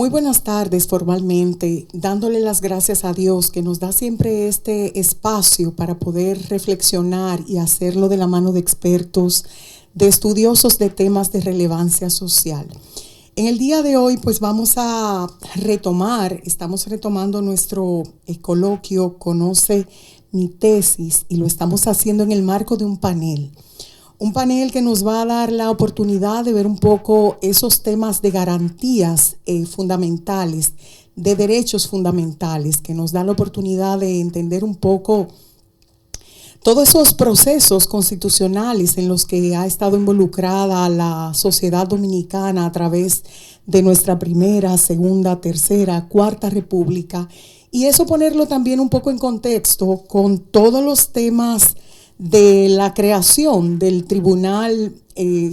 Muy buenas tardes formalmente, dándole las gracias a Dios que nos da siempre este espacio para poder reflexionar y hacerlo de la mano de expertos, de estudiosos de temas de relevancia social. En el día de hoy pues estamos retomando nuestro coloquio Conoce mi tesis y lo estamos haciendo en el marco de un panel. Un panel que nos va a dar la oportunidad de ver un poco esos temas de garantías fundamentales, de derechos fundamentales, que nos da la oportunidad de entender un poco todos esos procesos constitucionales en los que ha estado involucrada la sociedad dominicana a través de nuestra primera, segunda, tercera, cuarta república. Y eso ponerlo también un poco en contexto con todos los temas de la creación del Tribunal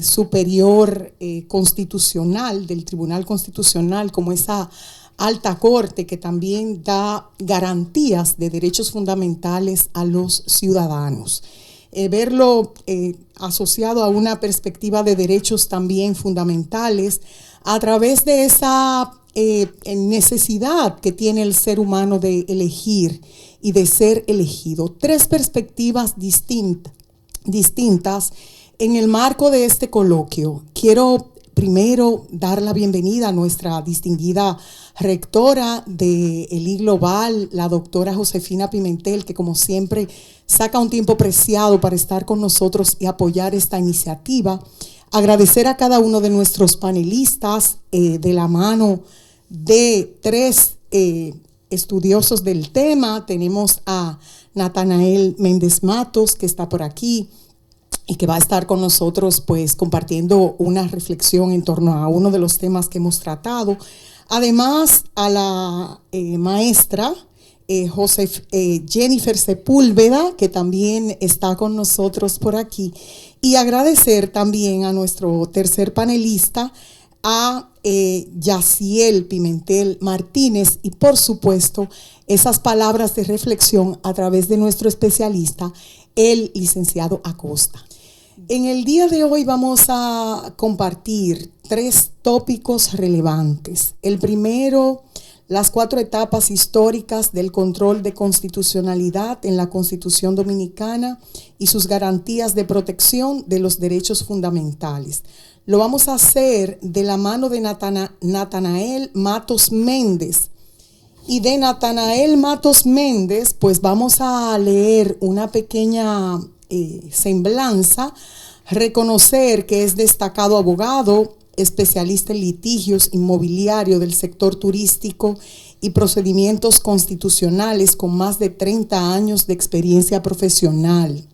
Superior Constitucional, del Tribunal Constitucional como esa alta corte que también da garantías de derechos fundamentales a los ciudadanos. Verlo asociado a una perspectiva de derechos también fundamentales a través de esa necesidad que tiene el ser humano de elegir y de ser elegido. Tres perspectivas distintas en el marco de este coloquio. Quiero primero dar la bienvenida a nuestra distinguida rectora de ELI Global, la doctora Josefina Pimentel, que como siempre saca un tiempo preciado para estar con nosotros y apoyar esta iniciativa. Agradecer a cada uno de nuestros panelistas de la mano de tres estudiosos del tema. Tenemos a Natanael Méndez Matos, que está por aquí y que va a estar con nosotros pues compartiendo una reflexión en torno a uno de los temas que hemos tratado. Además a la maestra Jennifer Sepúlveda, que también está con nosotros por aquí, y agradecer también a nuestro tercer panelista, a Yaciel Pimentel Martínez, y por supuesto esas palabras de reflexión a través de nuestro especialista, el licenciado Acosta. En el día de hoy vamos a compartir tres tópicos relevantes. El primero, las 4 etapas históricas del control de constitucionalidad en la Constitución Dominicana y sus garantías de protección de los derechos fundamentales. Lo vamos a hacer de la mano de Natanael Matos Méndez. Y de Natanael Matos Méndez, pues vamos a leer una pequeña semblanza, reconocer que es destacado abogado, especialista en litigios inmobiliarios del sector turístico y procedimientos constitucionales con más de 30 años de experiencia profesional.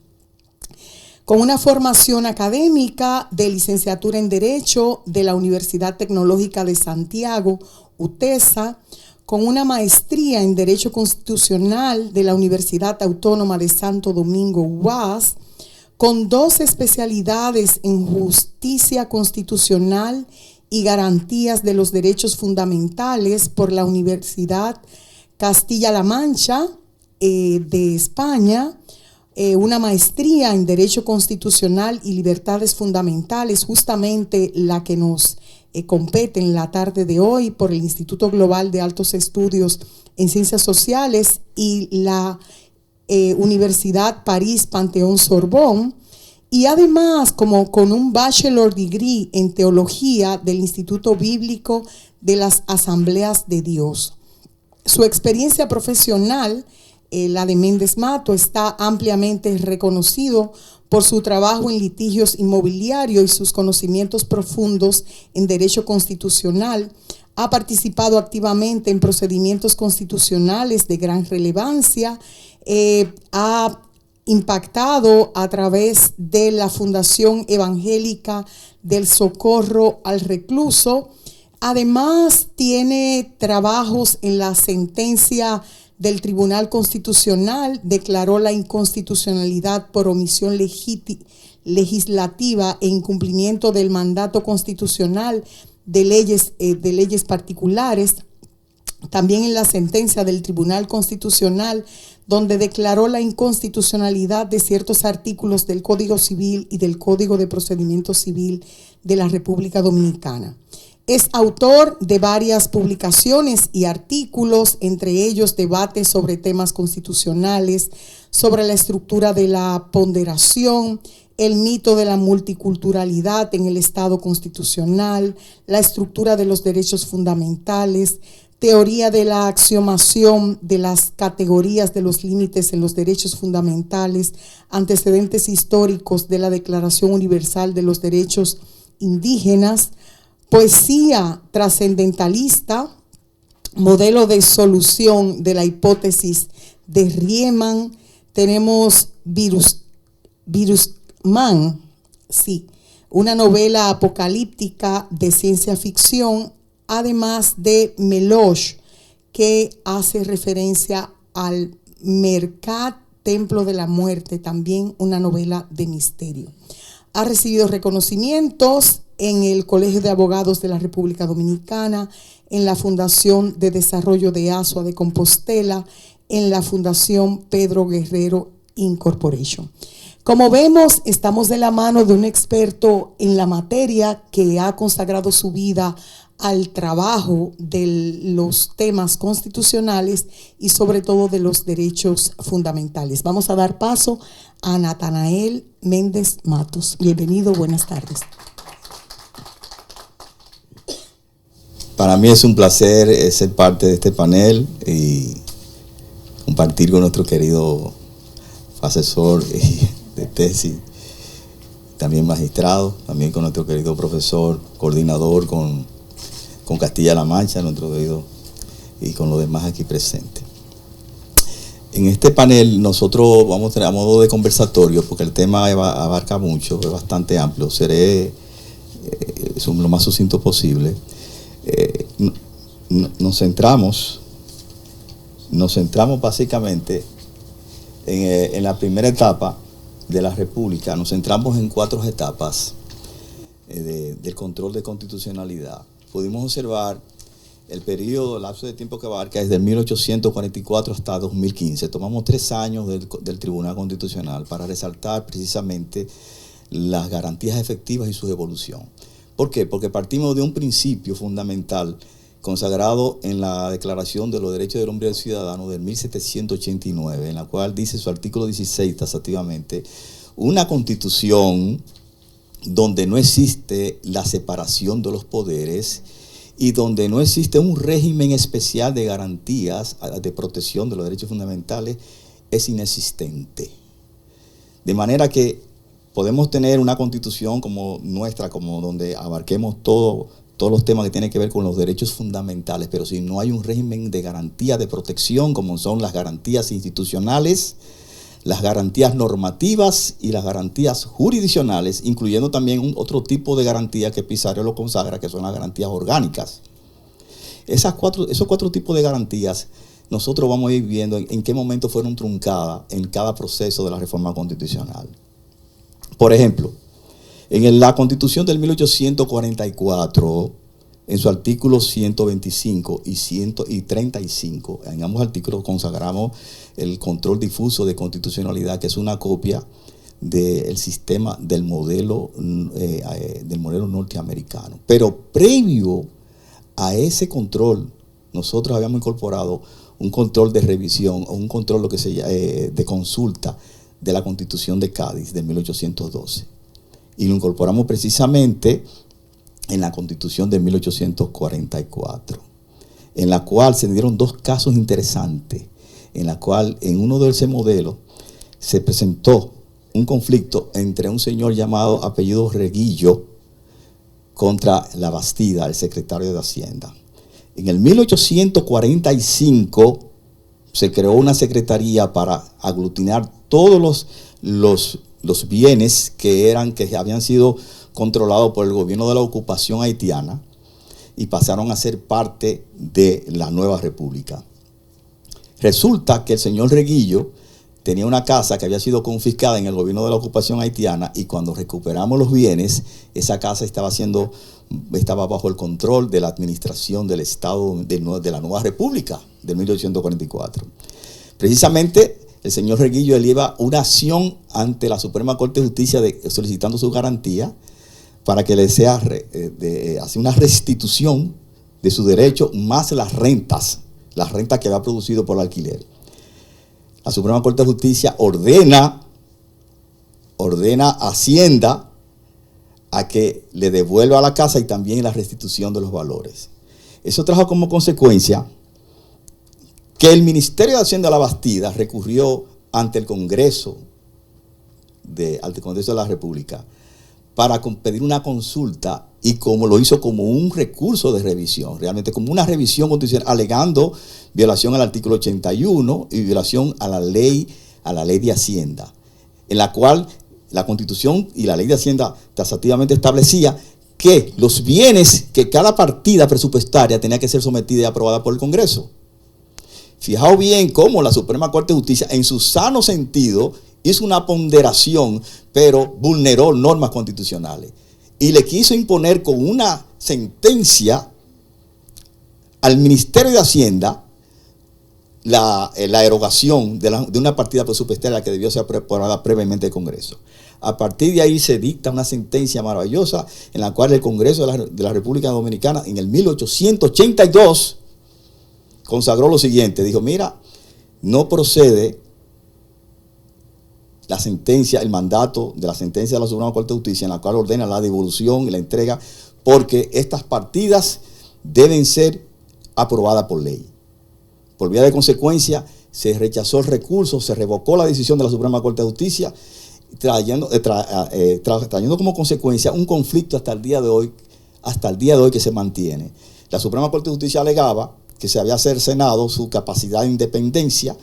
Con una formación académica de licenciatura en Derecho de la Universidad Tecnológica de Santiago, UTESA, con una maestría en Derecho Constitucional de la Universidad Autónoma de Santo Domingo, UAS, con 2 especialidades en Justicia Constitucional y Garantías de los Derechos Fundamentales por la Universidad Castilla-La Mancha de España, una maestría en Derecho Constitucional y Libertades Fundamentales, justamente la que nos compete en la tarde de hoy por el Instituto Global de Altos Estudios en Ciencias Sociales y la Universidad París Panteón Sorbonne, y además como con un bachelor degree en Teología del Instituto Bíblico de las Asambleas de Dios. Su experiencia profesional, la de Méndez Mato, está ampliamente reconocido por su trabajo en litigios inmobiliarios y sus conocimientos profundos en derecho constitucional. Ha participado activamente en procedimientos constitucionales de gran relevancia, ha impactado a través de la Fundación Evangélica del Socorro al Recluso. Además, tiene trabajos en la sentencia del Tribunal Constitucional, declaró la inconstitucionalidad por omisión legislativa e incumplimiento del mandato constitucional de leyes particulares. También en la sentencia del Tribunal Constitucional, donde declaró la inconstitucionalidad de ciertos artículos del Código Civil y del Código de Procedimiento Civil de la República Dominicana. Es autor de varias publicaciones y artículos, entre ellos debates sobre temas constitucionales, sobre la estructura de la ponderación, el mito de la multiculturalidad en el Estado constitucional, la estructura de los derechos fundamentales, teoría de la axiomación de las categorías de los límites en los derechos fundamentales, antecedentes históricos de la Declaración Universal de los Derechos Indígenas, poesía trascendentalista, modelo de solución de la hipótesis de Riemann. Tenemos Virusman, sí, una novela apocalíptica de ciencia ficción, además de Melosh, que hace referencia al Mercat, Templo de la Muerte, también una novela de misterio. Ha recibido reconocimientos en el Colegio de Abogados de la República Dominicana, en la Fundación de Desarrollo de Azua de Compostela, en la Fundación Pedro Guerrero Incorporation. Como vemos, estamos de la mano de un experto en la materia que ha consagrado su vida al trabajo de los temas constitucionales y sobre todo de los derechos fundamentales. Vamos a dar paso a Natanael Méndez Matos. Bienvenido, buenas tardes. Para mí es un placer ser parte de este panel y compartir con nuestro querido asesor de tesis, también magistrado, también con nuestro querido profesor, coordinador con Castilla-La Mancha, nuestro querido, y con los demás aquí presentes. En este panel nosotros vamos a tener a modo de conversatorio, porque el tema abarca mucho, es bastante amplio, seré lo más sucinto posible. Nos centramos básicamente en la primera etapa de la República. Nos centramos en 4 etapas del control de constitucionalidad. Pudimos observar el periodo, el lapso de tiempo que abarca desde 1844 hasta 2015. Tomamos 3 años del Tribunal Constitucional para resaltar precisamente las garantías efectivas y su evolución. ¿Por qué? Porque partimos de un principio fundamental consagrado en la Declaración de los Derechos del Hombre y del Ciudadano de 1789, en la cual dice su artículo 16 taxativamente: una constitución donde no existe la separación de los poderes y donde no existe un régimen especial de garantías de protección de los derechos fundamentales es inexistente. De manera que podemos tener una constitución como nuestra, como donde abarquemos todos los temas que tienen que ver con los derechos fundamentales, pero si no hay un régimen de garantía de protección, como son las garantías institucionales, las garantías normativas y las garantías jurisdiccionales, incluyendo también otro tipo de garantía que Pizarro lo consagra, que son las garantías orgánicas. Esos 4 tipos de garantías, nosotros vamos a ir viendo en qué momento fueron truncadas en cada proceso de la reforma constitucional. Por ejemplo, en la Constitución del 1844, en su artículo 125 y 35, en ambos artículos consagramos el control difuso de constitucionalidad, que es una copia del sistema del modelo norteamericano. Pero previo a ese control, nosotros habíamos incorporado un control de revisión o un control de consulta de la Constitución de Cádiz de 1812. Y lo incorporamos precisamente en la Constitución de 1844, en la cual se dieron 2 casos interesantes, en la cual en uno de ese modelo se presentó un conflicto entre un señor llamado apellido Reguillo contra la Bastida, el secretario de Hacienda. En el 1845 se creó una secretaría para aglutinar todos los bienes que habían sido controlados por el gobierno de la ocupación haitiana y pasaron a ser parte de la nueva república. Resulta que el señor Reguillo tenía una casa que había sido confiscada en el gobierno de la ocupación haitiana, y cuando recuperamos los bienes, esa casa estaba bajo el control de la administración del Estado de la nueva república de 1844. Precisamente el señor Reguillo lleva una acción ante la Suprema Corte de Justicia solicitando su garantía para que le sea hacer una restitución de su derecho más las rentas que había producido por el alquiler. La Suprema Corte de Justicia ordena a Hacienda a que le devuelva la casa y también la restitución de los valores. Eso trajo como consecuencia que el Ministerio de Hacienda de la Bastida recurrió ante el Congreso de la República para pedir una consulta, y como lo hizo como un recurso de revisión, realmente como una revisión constitucional, alegando violación al artículo 81 y violación a la ley de Hacienda, en la cual la Constitución y la ley de Hacienda taxativamente establecía que los bienes, que cada partida presupuestaria tenía que ser sometida y aprobada por el Congreso. Fijaos bien cómo la Suprema Corte de Justicia, en su sano sentido, hizo una ponderación, pero vulneró normas constitucionales. Y le quiso imponer con una sentencia al Ministerio de Hacienda la erogación de una partida presupuestaria que debió ser aprobada previamente del Congreso. A partir de ahí se dicta una sentencia maravillosa en la cual el Congreso de la República Dominicana en el 1882 consagró lo siguiente: dijo, mira, no procede la sentencia, el mandato de la sentencia de la Suprema Corte de Justicia en la cual ordena la devolución y la entrega, porque estas partidas deben ser aprobadas por ley. Por vía de consecuencia, se rechazó el recurso, se revocó la decisión de la Suprema Corte de Justicia, trayendo como consecuencia un conflicto hasta el día de hoy que se mantiene. La Suprema Corte de Justicia alegaba que se había cercenado su capacidad de independencia,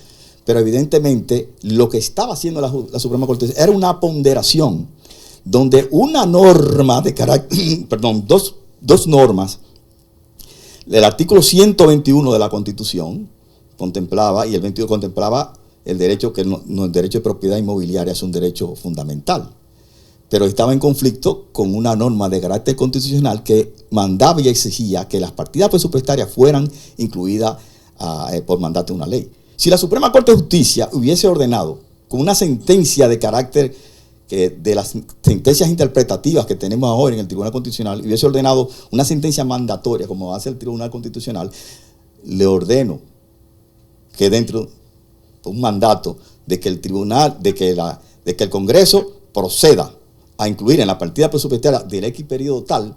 pero evidentemente lo que estaba haciendo la Suprema Corte era una ponderación, donde una norma de carácter, dos normas, el artículo 121 de la Constitución contemplaba, y el 22 contemplaba el derecho, que no el derecho de propiedad inmobiliaria es un derecho fundamental, pero estaba en conflicto con una norma de carácter constitucional que mandaba y exigía que las partidas presupuestarias fueran incluidas por mandato de una ley. Si la Suprema Corte de Justicia hubiese ordenado con una sentencia de carácter de las sentencias interpretativas que tenemos ahora en el Tribunal Constitucional, hubiese ordenado una sentencia mandatoria como hace el Tribunal Constitucional, le ordeno que dentro de un mandato de que el Congreso proceda a incluir en la partida presupuestaria del X periodo tal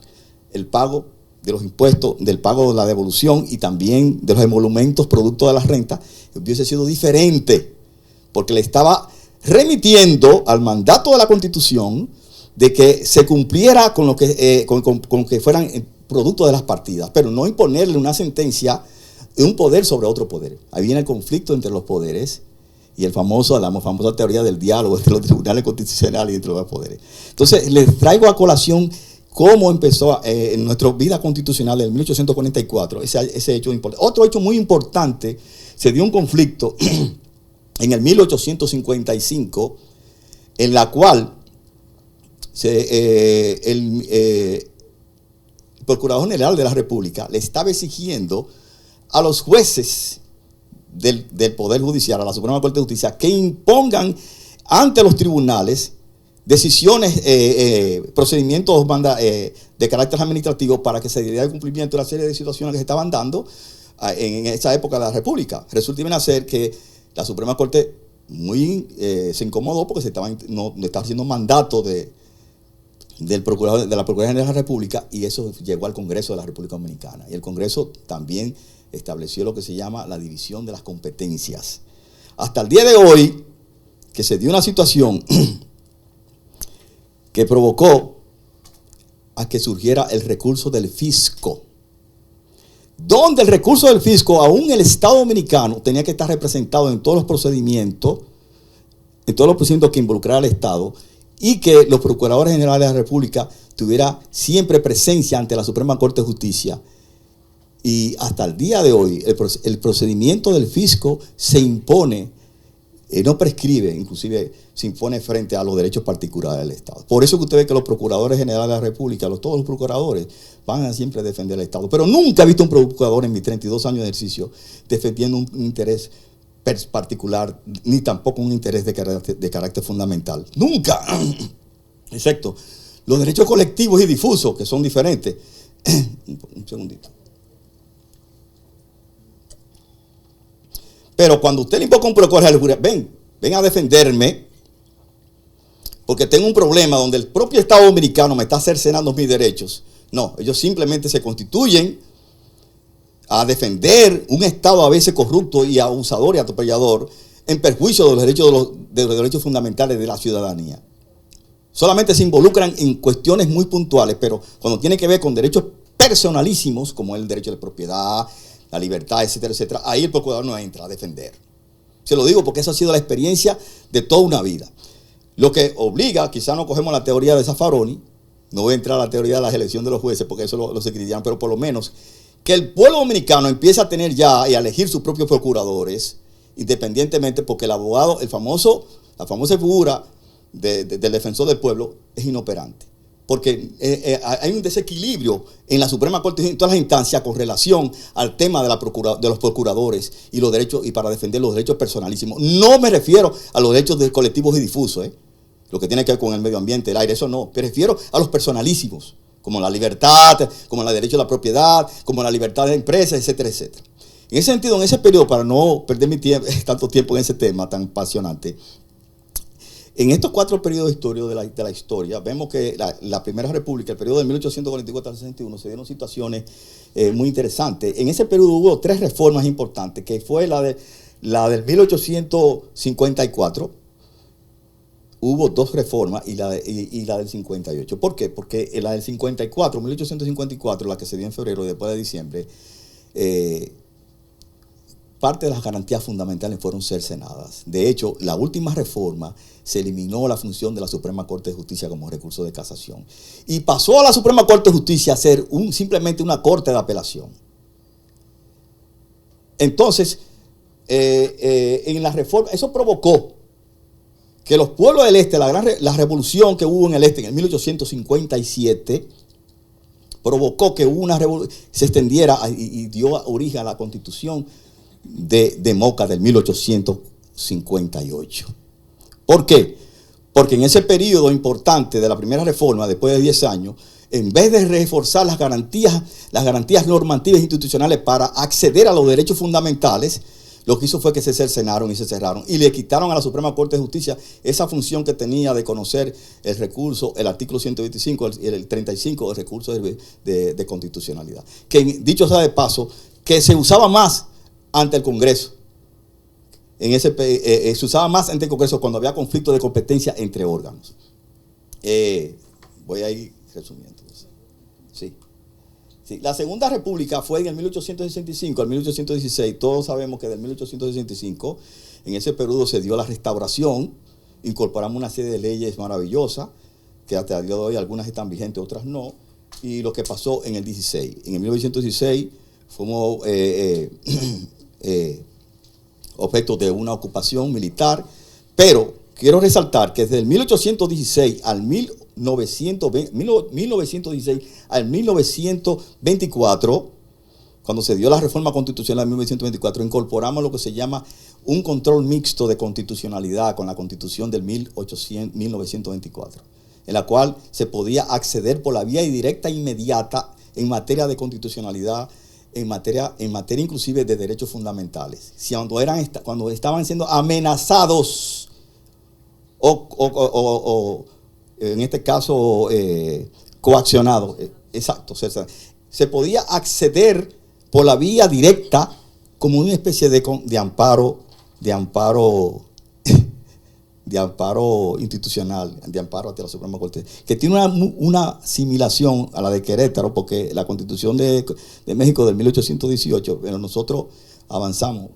el pago de los impuestos, del pago de la devolución y también de los emolumentos producto de las rentas, hubiese sido diferente, porque le estaba remitiendo al mandato de la Constitución de que se cumpliera con lo que fueran producto de las partidas, pero no imponerle una sentencia de un poder sobre otro poder. Ahí viene el conflicto entre los poderes y la famosa teoría del diálogo entre los tribunales constitucionales y entre los poderes. Entonces, les traigo a colación cómo empezó en nuestra vida constitucional en 1844, ese hecho importante. Otro hecho muy importante, se dio un conflicto en el 1855, en la cual el Procurador General de la República le estaba exigiendo a los jueces del Poder Judicial, a la Suprema Corte de Justicia, que impongan ante los tribunales decisiones, procedimientos de carácter administrativo para que se diera el cumplimiento de una serie de situaciones que se estaban dando en esa época de la República. Resulta y viene a ser que la Suprema Corte se incomodó porque no estaba haciendo mandato de la Procuraduría General de la República, y eso llegó al Congreso de la República Dominicana. Y el Congreso también estableció lo que se llama la división de las competencias. Hasta el día de hoy, que se dio una situación que provocó a que surgiera el recurso del fisco, donde el recurso del fisco, aún el Estado Dominicano, tenía que estar representado en todos los procedimientos que involucraran al Estado, y que los procuradores generales de la República tuvieran siempre presencia ante la Suprema Corte de Justicia. Y hasta el día de hoy, el procedimiento del fisco se impone, no prescribe, inclusive se impone frente a los derechos particulares del Estado. Por eso que usted ve que los procuradores generales de la República, todos los procuradores, van a siempre defender al Estado. Pero nunca he visto un procurador en mis 32 años de ejercicio defendiendo un interés particular, ni tampoco un interés de carácter fundamental. Nunca. Excepto los derechos colectivos y difusos, que son diferentes. Un segundito. Pero cuando usted le invoca un procurador de la República, ven a defenderme, porque tengo un problema donde el propio Estado dominicano me está cercenando mis derechos. No, ellos simplemente se constituyen a defender un Estado a veces corrupto y abusador y atropellador en perjuicio de los derechos fundamentales de la ciudadanía. Solamente se involucran en cuestiones muy puntuales, pero cuando tiene que ver con derechos personalísimos, como el derecho de propiedad, la libertad, etcétera, etcétera, ahí el procurador no entra a defender. Se lo digo porque esa ha sido la experiencia de toda una vida. Lo que obliga, quizás no cogemos la teoría de Zaffaroni, no voy a entrar a la teoría de la elección de los jueces, porque eso lo critican, pero por lo menos que el pueblo dominicano empiece a tener ya y a elegir sus propios procuradores, independientemente, porque el abogado, la famosa figura del defensor del pueblo es inoperante. Porque hay un desequilibrio en la Suprema Corte y en todas las instancias con relación al tema de los procuradores y los derechos, y para defender los derechos personalísimos. No me refiero a los derechos de colectivos y difusos, lo que tiene que ver con el medio ambiente, el aire, eso no. Me refiero a los personalísimos, como la libertad, como el derecho a la propiedad, como la libertad de empresas, etcétera, etcétera. En ese sentido, en ese periodo, para no perder tanto tiempo en ese tema tan apasionante, en estos 4 periodos históricos de la historia, vemos que la Primera República, el periodo de 1844 al 61, se dieron situaciones muy interesantes. En ese periodo hubo 3 reformas importantes, que fue la del 1854, hubo 2 reformas y la del 58. ¿Por qué? Porque la del 54, 1854, la que se dio en febrero y después de diciembre, parte de las garantías fundamentales fueron cercenadas. De hecho, la última reforma se eliminó la función de la Suprema Corte de Justicia como recurso de casación y pasó a la Suprema Corte de Justicia a ser simplemente una corte de apelación. Entonces, en la reforma, eso provocó que los pueblos del este, la revolución que hubo en el este en el 1857, provocó que se extendiera y dio origen a la Constitución de Moca del 1858. ¿Por qué? Porque en ese periodo importante de la primera reforma, después de 10 años, en vez de reforzar las garantías normativas e institucionales para acceder a los derechos fundamentales, lo que hizo fue que se cercenaron y se cerraron y le quitaron a la Suprema Corte de Justicia esa función que tenía de conocer el recurso, el artículo 125 y el 35 del recurso de constitucionalidad. Que dicho sea de paso, que se usaba más ante el Congreso. Se usaba más ante el Congreso cuando había conflicto de competencia entre órganos. Voy a ir resumiendo. Sí. La Segunda República fue en el 1865 al 1816. Todos sabemos que del 1865, en ese periodo se dio la restauración, incorporamos una serie de leyes maravillosas, que hasta el día de hoy algunas están vigentes, otras no. Y lo que pasó en el 16. En el 1916 fuimos objeto de una ocupación militar, pero quiero resaltar que desde el 1816 al 1916 al 1924, cuando se dio la reforma constitucional de 1924, incorporamos lo que se llama un control mixto de constitucionalidad con la Constitución del 1924, en la cual se podía acceder por la vía indirecta e inmediata en materia de constitucionalidad, en materia inclusive de derechos fundamentales. Si cuando estaban siendo amenazados o en este caso coaccionados, exacto, se podía acceder por la vía directa como una especie de amparo institucional, de amparo ante la Suprema Corte, que tiene una asimilación a la de Querétaro, porque la Constitución de México del 1818, pero nosotros avanzamos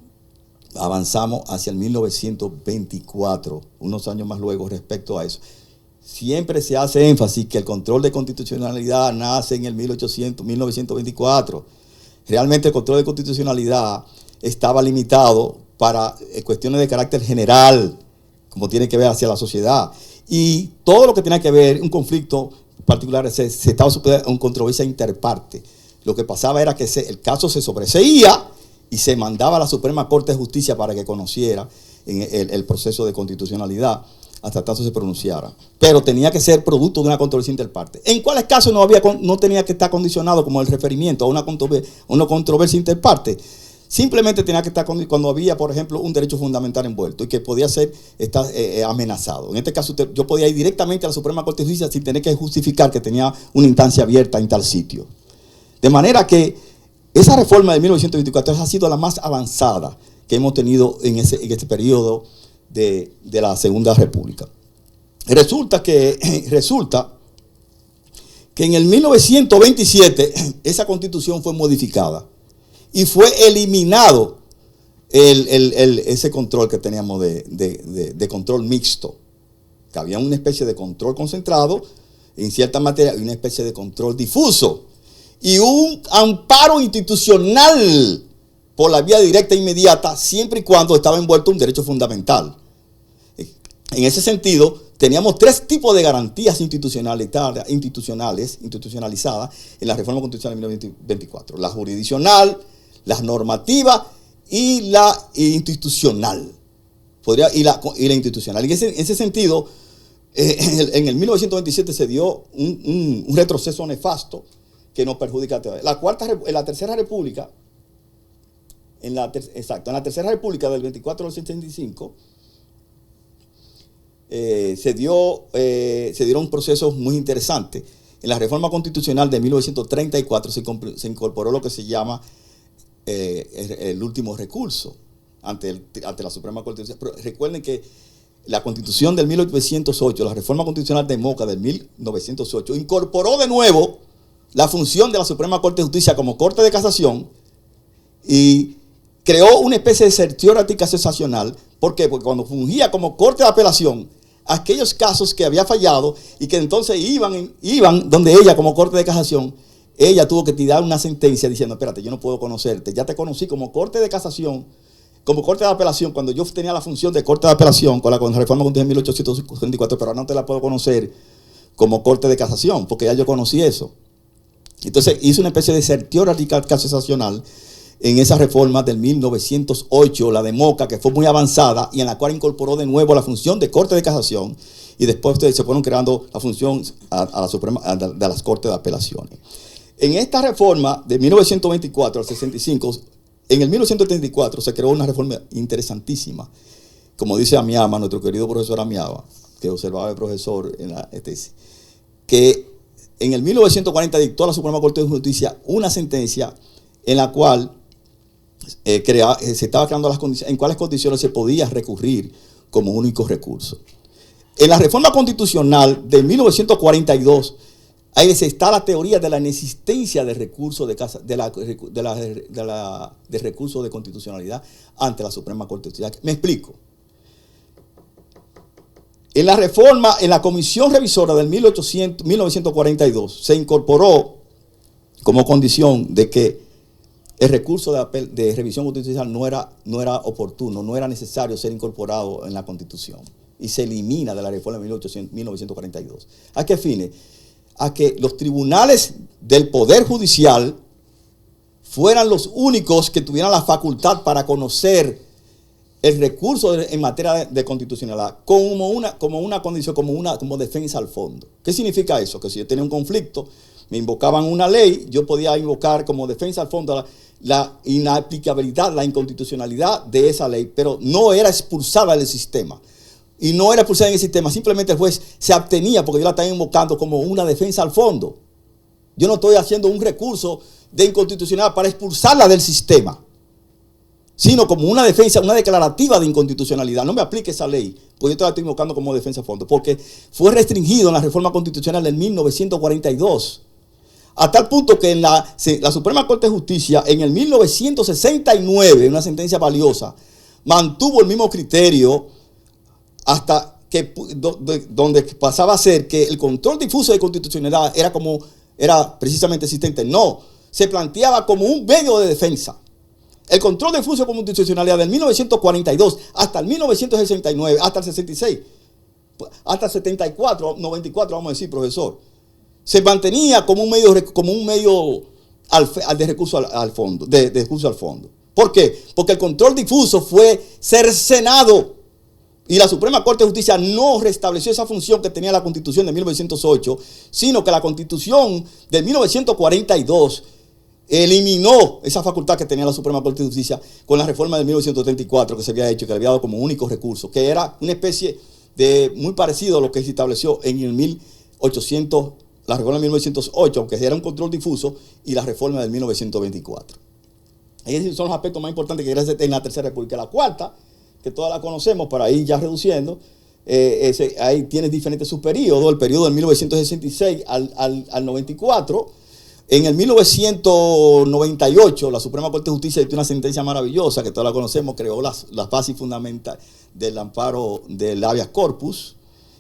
hacia el 1924, unos años más luego respecto a eso. Siempre se hace énfasis que el control de constitucionalidad nace en el 1924. Realmente el control de constitucionalidad estaba limitado para cuestiones de carácter general, como tiene que ver hacia la sociedad. Y todo lo que tiene que ver, un conflicto particular, se estaba sujeto a una controversia interparte. Lo que pasaba era que el caso se sobreseía y se mandaba a la Suprema Corte de Justicia para que conociera el proceso de constitucionalidad. hasta tanto se pronunciara. Pero tenía que ser producto de una controversia interparte. ¿En cuáles casos no tenía que estar condicionado como el referimiento a una controversia interparte? Simplemente tenía que estar cuando había, por ejemplo, un derecho fundamental envuelto y que podía ser amenazado. En este caso, yo podía ir directamente a la Suprema Corte de Justicia sin tener que justificar que tenía una instancia abierta en tal sitio. De manera que esa reforma de 1924 ha sido la más avanzada que hemos tenido en este periodo de la Segunda República. Resulta que en el 1927 esa constitución fue modificada y fue eliminado ese control que teníamos de control mixto, que había una especie de control concentrado en cierta materia y una especie de control difuso y un amparo institucional por la vía directa e inmediata siempre y cuando estaba envuelto un derecho fundamental. En ese sentido, teníamos tres tipos de garantías institucionalizadas en la reforma constitucional de 1924. La jurisdiccional, la normativa y la institucional. Y la institucional. En ese sentido, en el 1927 se dio un retroceso nefasto que nos perjudica a todos. En la Tercera República, en la Tercera República del 24 al 65, se dieron procesos muy interesantes. En la reforma constitucional de 1934 se incorporó lo que se llama el último recurso ante la Suprema Corte. Pero recuerden que la Constitución del 1908, la reforma constitucional de Moca del 1908, incorporó de nuevo la función de la Suprema Corte de Justicia como Corte de Casación y creó una especie de certiorari casacional. ¿Por qué? Porque cuando fungía como Corte de Apelación, aquellos casos que había fallado y que entonces iban donde ella como Corte de Casación, ella tuvo que tirar una sentencia diciendo, espérate, yo no puedo conocerte, ya te conocí como Corte de Casación, como Corte de Apelación, cuando yo tenía la función de Corte de Apelación con la reforma constitucional de 1854, pero ahora no te la puedo conocer como Corte de Casación, porque ya yo conocí eso. Entonces hizo una especie de certiorari casacional en esa reforma del 1908, la de Moca, que fue muy avanzada y en la cual incorporó de nuevo la función de Corte de Casación y después se fueron creando la función de las Cortes de Apelaciones. En esta reforma de 1924 al 65, en el 1934 se creó una reforma interesantísima, como dice Amiaba, nuestro querido profesor Amiaba, que observaba el profesor en la tesis, que en el 1940 dictó a la Suprema Corte de Justicia una sentencia en la cual se estaba creando las condiciones, en cuáles condiciones se podía recurrir como único recurso. En la reforma constitucional de 1942, ahí está la teoría de la inexistencia de recurso de recurso de constitucionalidad ante la Suprema Corte de Justicia. Me explico. En la reforma, en la comisión revisora del 1942, se incorporó como condición de que el recurso de revisión constitucional no era oportuno, no era necesario ser incorporado en la Constitución. Y se elimina de la reforma de 1942. ¿A qué fines? A que los tribunales del Poder Judicial fueran los únicos que tuvieran la facultad para conocer el recurso en materia de constitucionalidad como una condición, como defensa al fondo. ¿Qué significa eso? Que si yo tenía un conflicto, me invocaban una ley, yo podía invocar como defensa al fondo la inaplicabilidad, la inconstitucionalidad de esa ley, pero no era expulsada del sistema. Y no era expulsada en el sistema, simplemente el juez se abstenía porque yo la estaba invocando como una defensa al fondo. Yo no estoy haciendo un recurso de inconstitucionalidad para expulsarla del sistema, sino como una defensa, una declarativa de inconstitucionalidad. No me aplique esa ley, porque yo te la estoy invocando como defensa a fondo, porque fue restringido en la reforma constitucional del 1942, a tal punto que en la Suprema Corte de Justicia, en el 1969, una sentencia valiosa, mantuvo el mismo criterio hasta que donde pasaba a ser que el control difuso de constitucionalidad era precisamente existente. No, se planteaba como un medio de defensa. El control difuso de constitucionalidad del 1942 hasta el 1969, hasta el 66, hasta el 74, 94, vamos a decir, profesor, se mantenía como un medio de recurso al fondo, de recurso al fondo. ¿Por qué? Porque el control difuso fue cercenado Y la Suprema Corte de Justicia no restableció esa función que tenía la Constitución de 1908, sino que la Constitución de 1942 eliminó esa facultad que tenía la Suprema Corte de Justicia con la reforma de 1934 que se había hecho, que había dado como único recurso, que era una especie de muy parecido a lo que se estableció en el 1800, la reforma de 1908, aunque era un control difuso, y la reforma del 1924. Esos son los aspectos más importantes que era en la Tercera República. La cuarta, que todas la conocemos, para ir ya reduciendo, ahí tienes diferentes subperíodos, el periodo del 1966 al 94. En el 1998, la Suprema Corte de Justicia dictó una sentencia maravillosa, que todas la conocemos, creó las bases fundamentales del amparo del habeas corpus,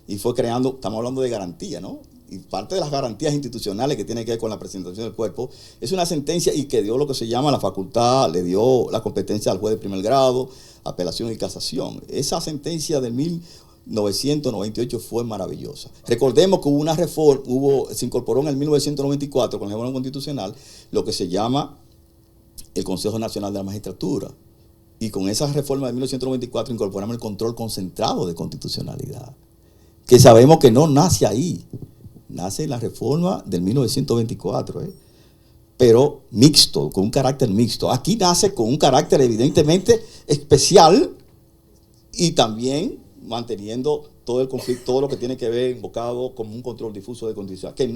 y fue creando, estamos hablando de garantía, ¿no? Y parte de las garantías institucionales que tiene que ver con la presentación del cuerpo, es una sentencia y que dio lo que se llama la facultad, le dio la competencia al juez de primer grado, apelación y casación. Esa sentencia de 1998 fue maravillosa. Recordemos que hubo una reforma, se incorporó en el 1994 con la reforma constitucional lo que se llama el Consejo Nacional de la Magistratura. Y con esa reforma de 1994 incorporamos el control concentrado de constitucionalidad, que sabemos que no nace ahí. Nace en la reforma del 1924, pero mixto, con un carácter mixto. Aquí nace con un carácter evidentemente especial y también manteniendo todo el conflicto, todo lo que tiene que ver invocado como un control difuso de constitucionalidad, que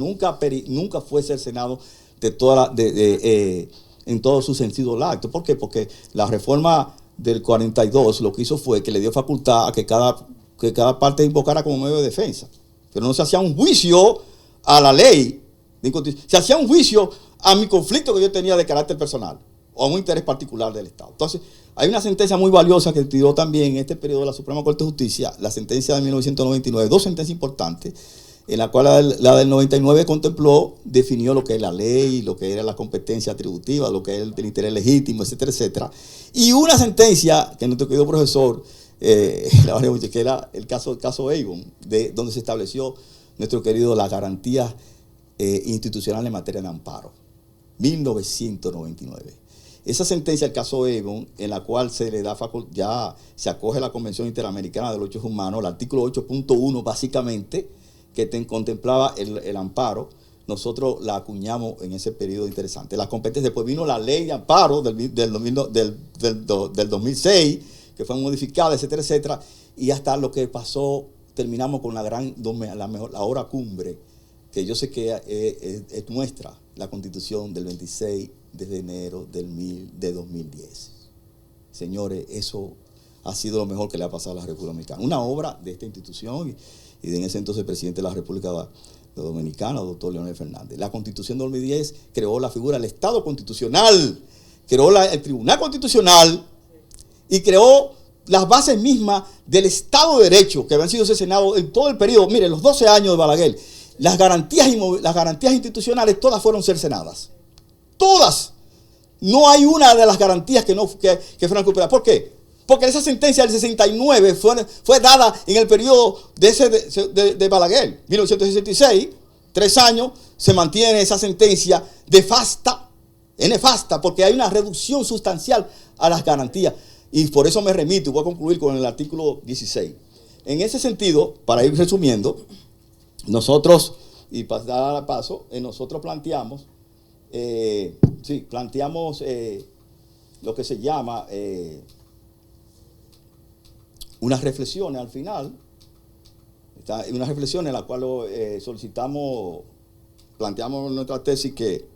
nunca fue cercenado en todo su sentido lacto. ¿Por qué? Porque la reforma del 42 lo que hizo fue que le dio facultad a que cada parte invocara como medio de defensa. Pero no se hacía un juicio a la ley, se hacía un juicio a mi conflicto que yo tenía de carácter personal o a un interés particular del Estado. Entonces, hay una sentencia muy valiosa que tiró también en este periodo de la Suprema Corte de Justicia, la sentencia de 1999, dos sentencias importantes, en la cual la del 99 definió lo que es la ley, lo que era la competencia atributiva, lo que es el interés legítimo, etcétera, etcétera. Y una sentencia que nuestro querido profesor, que era el caso Avon, donde se estableció nuestro querido las garantías institucionales en materia de amparo, 1999. Esa sentencia, el caso Avon, en la cual se le da ya se acoge la Convención Interamericana de los Derechos Humanos, el artículo 8.1 básicamente, que contemplaba el amparo, nosotros la acuñamos en ese periodo interesante. Las competencias, después vino la ley de amparo del 2006, que fue modificada, etcétera, etcétera, y hasta lo que pasó, terminamos con la hora cumbre, que yo sé que es nuestra, la Constitución del 26 de enero de 2010. Señores, eso ha sido lo mejor que le ha pasado a la República Dominicana. Una obra de esta institución y de en ese entonces presidente de la República Dominicana, doctor Leonel Fernández. La Constitución de 2010 creó la figura del Estado constitucional, creó el Tribunal Constitucional y creó las bases mismas del Estado de Derecho que habían sido cercenados en todo el periodo. Miren, los 12 años de Balaguer, las garantías institucionales todas fueron cercenadas. Todas. No hay una de las garantías que fueron recuperadas. ¿Por qué? Porque esa sentencia del 69 fue dada en el periodo de Balaguer, 1966, 3 años, se mantiene esa sentencia nefasta, porque hay una reducción sustancial a las garantías. Y por eso me remito, y voy a concluir con el artículo 16. En ese sentido, para ir resumiendo, nosotros, y para dar paso, nosotros planteamos lo que se llama unas reflexiones al final, unas reflexiones en las cuales planteamos nuestra tesis que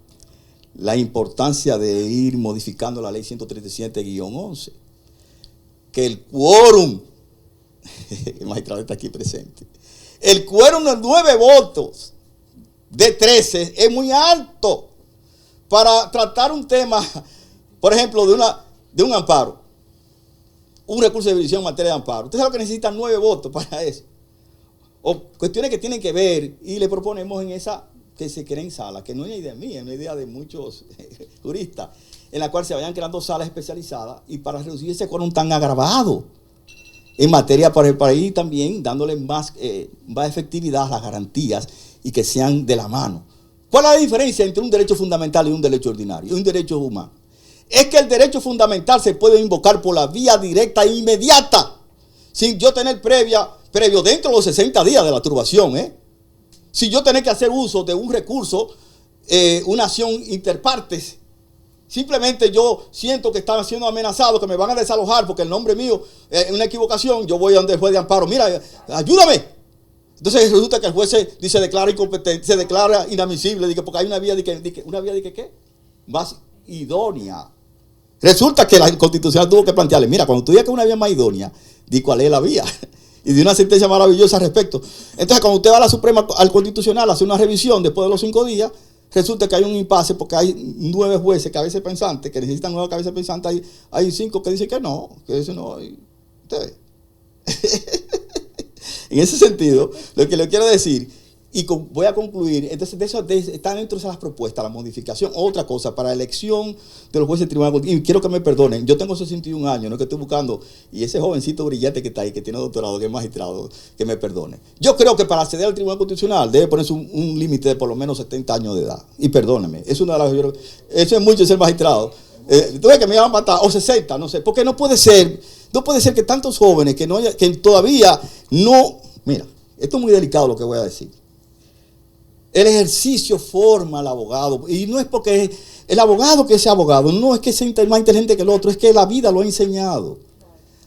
la importancia de ir modificando la ley 137-11, que el quórum, el magistrado está aquí presente, el quórum de 9 votos de 13 es muy alto para tratar un tema, por ejemplo, de un amparo, un recurso de división en materia de amparo. Usted sabe lo que necesitan 9 votos para eso. O cuestiones que tienen que ver, y le proponemos en esa que se cree en sala, que no es una idea mía, es una idea de muchos juristas, en la cual se vayan creando salas especializadas y para reducir ese quórum tan agravado en materia para ir también dándole más efectividad a las garantías y que sean de la mano. ¿Cuál es la diferencia entre un derecho fundamental y un derecho ordinario, y un derecho humano? Es que el derecho fundamental se puede invocar por la vía directa e inmediata. sin yo tener previo dentro de los 60 días de la turbación, sin yo tener que hacer uso de un recurso, una acción interpartes. Simplemente yo siento que están siendo amenazados, que me van a desalojar porque el nombre mío es una equivocación. Yo voy a donde el juez de amparo, mira, ayúdame. Entonces resulta que el juez se declara incompetente, se declara inadmisible, porque hay una vía de ¿qué? Más idónea. Resulta que la Constitución tuvo que plantearle, mira, cuando tú digas que una vía más idónea, di cuál es la vía. Y de una sentencia maravillosa al respecto. Entonces, cuando usted va a la Suprema, al Constitucional, hace una revisión después de los 5 días, resulta que hay un impasse porque hay 9 jueces, cabezas pensantes, que necesitan 9 cabezas pensantes. Hay 5 que dicen que no, que eso no. Ustedes. En ese sentido, lo que le quiero decir, y voy a concluir, entonces está dentro de esas propuestas, la modificación, otra cosa, para la elección de los jueces del Tribunal. Y quiero que me perdonen, yo tengo 61 años, no es que estoy buscando, y ese jovencito brillante que está ahí, que tiene doctorado, que es magistrado, que me perdone. Yo creo que para acceder al Tribunal Constitucional debe ponerse un límite de por lo menos 70 años de edad. Y perdónenme, es una de las, eso es mucho ser magistrado. Tú ves que me iban a matar, o 60, no sé, porque no puede ser que tantos jóvenes que todavía no, mira, esto es muy delicado lo que voy a decir. El ejercicio forma al abogado, y no es porque el abogado que sea abogado, no es que sea más inteligente que el otro, es que la vida lo ha enseñado.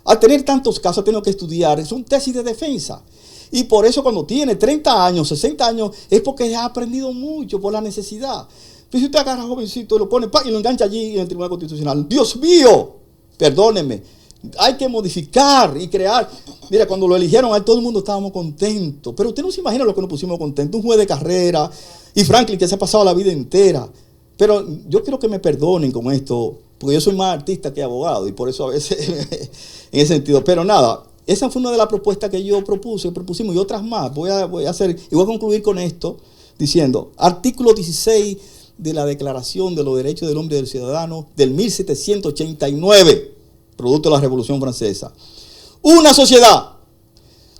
Al tener tantos casos, ha tenido que estudiar, es un tesis de defensa. Y por eso cuando tiene 30 años, 60 años, es porque ha aprendido mucho por la necesidad. Pero si usted agarra a jovencito y lo pone y lo engancha allí en el Tribunal Constitucional, Dios mío, perdónenme, hay que modificar y crear. Mira, cuando lo eligieron, todo el mundo estábamos contentos. Pero usted no se imagina lo que nos pusimos contentos. Un juez de carrera y Franklin que se ha pasado la vida entera. Pero yo quiero que me perdonen con esto, porque yo soy más artista que abogado y por eso a veces en ese sentido. Pero nada, esa fue una de las propuestas que yo propusimos y otras más. Voy a hacer y voy a concluir con esto diciendo, artículo 16 de la Declaración de los Derechos del Hombre y del Ciudadano del 1789. Producto de la Revolución Francesa. Una sociedad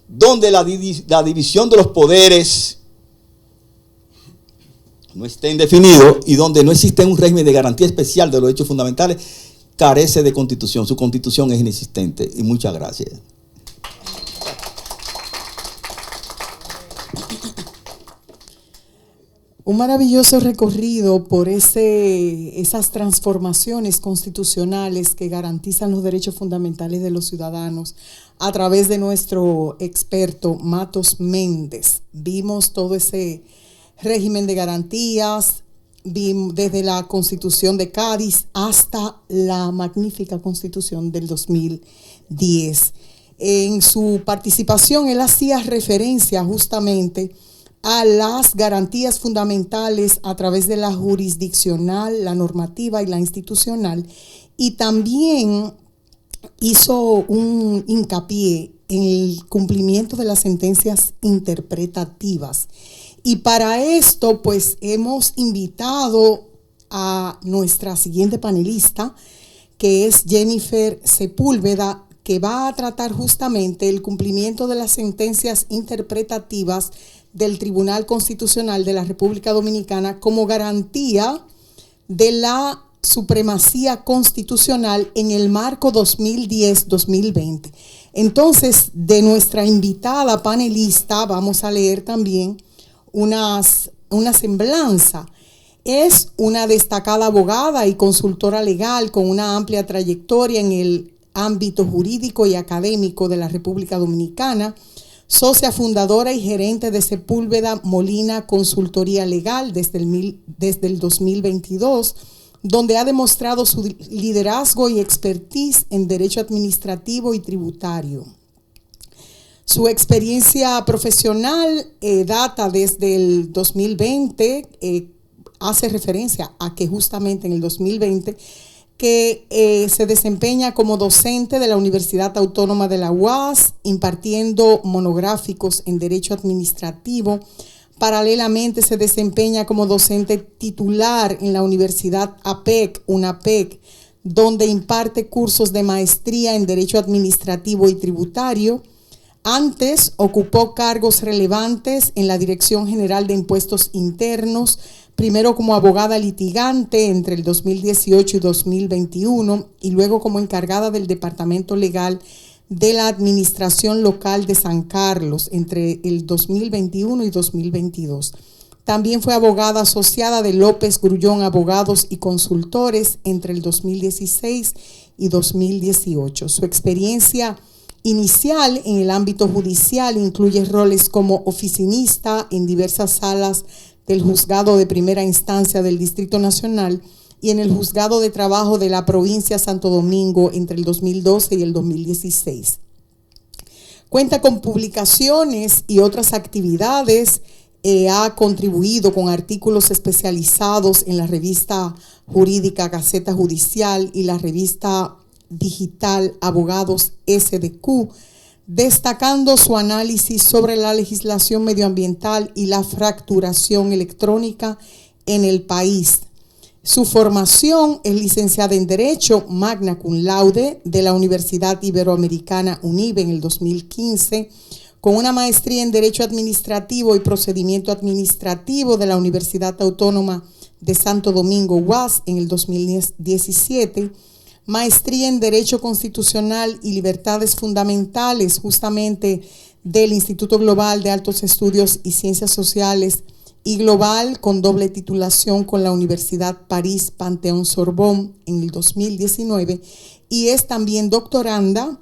donde la división de los poderes no estén definidos y donde no existe un régimen de garantía especial de los derechos fundamentales, carece de constitución. Su constitución es inexistente. Y muchas gracias. Un maravilloso recorrido por esas transformaciones constitucionales que garantizan los derechos fundamentales de los ciudadanos a través de nuestro experto Matos Méndez. Vimos todo ese régimen de garantías, vimos desde la Constitución de Cádiz hasta la magnífica Constitución del 2010. En su participación él hacía referencia justamente a las garantías fundamentales a través de la jurisdiccional, la normativa y la institucional, y también hizo un hincapié en el cumplimiento de las sentencias interpretativas. Y para esto, pues, hemos invitado a nuestra siguiente panelista, que es Jennifer Sepúlveda, que va a tratar justamente el cumplimiento de las sentencias interpretativas del Tribunal Constitucional de la República Dominicana como garantía de la supremacía constitucional en el marco 2010-2020. Entonces, de nuestra invitada panelista, vamos a leer también una semblanza. Es una destacada abogada y consultora legal con una amplia trayectoria en el ámbito jurídico y académico de la República Dominicana, socia fundadora y gerente de Sepúlveda Molina Consultoría Legal desde el 2022, donde ha demostrado su liderazgo y expertise en derecho administrativo y tributario. Su experiencia profesional data desde el 2020, hace referencia a que justamente en el 2020 que se desempeña como docente de la Universidad Autónoma de la UAS, impartiendo monográficos en Derecho Administrativo. Paralelamente se desempeña como docente titular en la Universidad APEC, UNAPEC, donde imparte cursos de maestría en Derecho Administrativo y Tributario. Antes ocupó cargos relevantes en la Dirección General de Impuestos Internos, primero como abogada litigante entre el 2018 y 2021 y luego como encargada del Departamento Legal de la Administración Local de San Carlos entre el 2021 y 2022. También fue abogada asociada de López Grullón Abogados y Consultores entre el 2016 y 2018. Su experiencia inicial en el ámbito judicial incluye roles como oficinista en diversas salas del Juzgado de Primera Instancia del Distrito Nacional y en el Juzgado de Trabajo de la Provincia Santo Domingo entre el 2012 y el 2016. Cuenta con publicaciones y otras actividades. Ha contribuido con artículos especializados en la revista jurídica Gaceta Judicial y la revista digital Abogados SDQ, destacando su análisis sobre la legislación medioambiental y la fracturación electrónica en el país. Su formación es licenciada en Derecho, magna cum laude de la Universidad Iberoamericana UNIBE en el 2015, con una maestría en Derecho Administrativo y Procedimiento Administrativo de la Universidad Autónoma de Santo Domingo, UAS, en el 2017, maestría en Derecho Constitucional y Libertades Fundamentales, justamente del Instituto Global de Altos Estudios y Ciencias Sociales y Global, con doble titulación con la Universidad París Panteón Sorbonne en el 2019, y es también doctoranda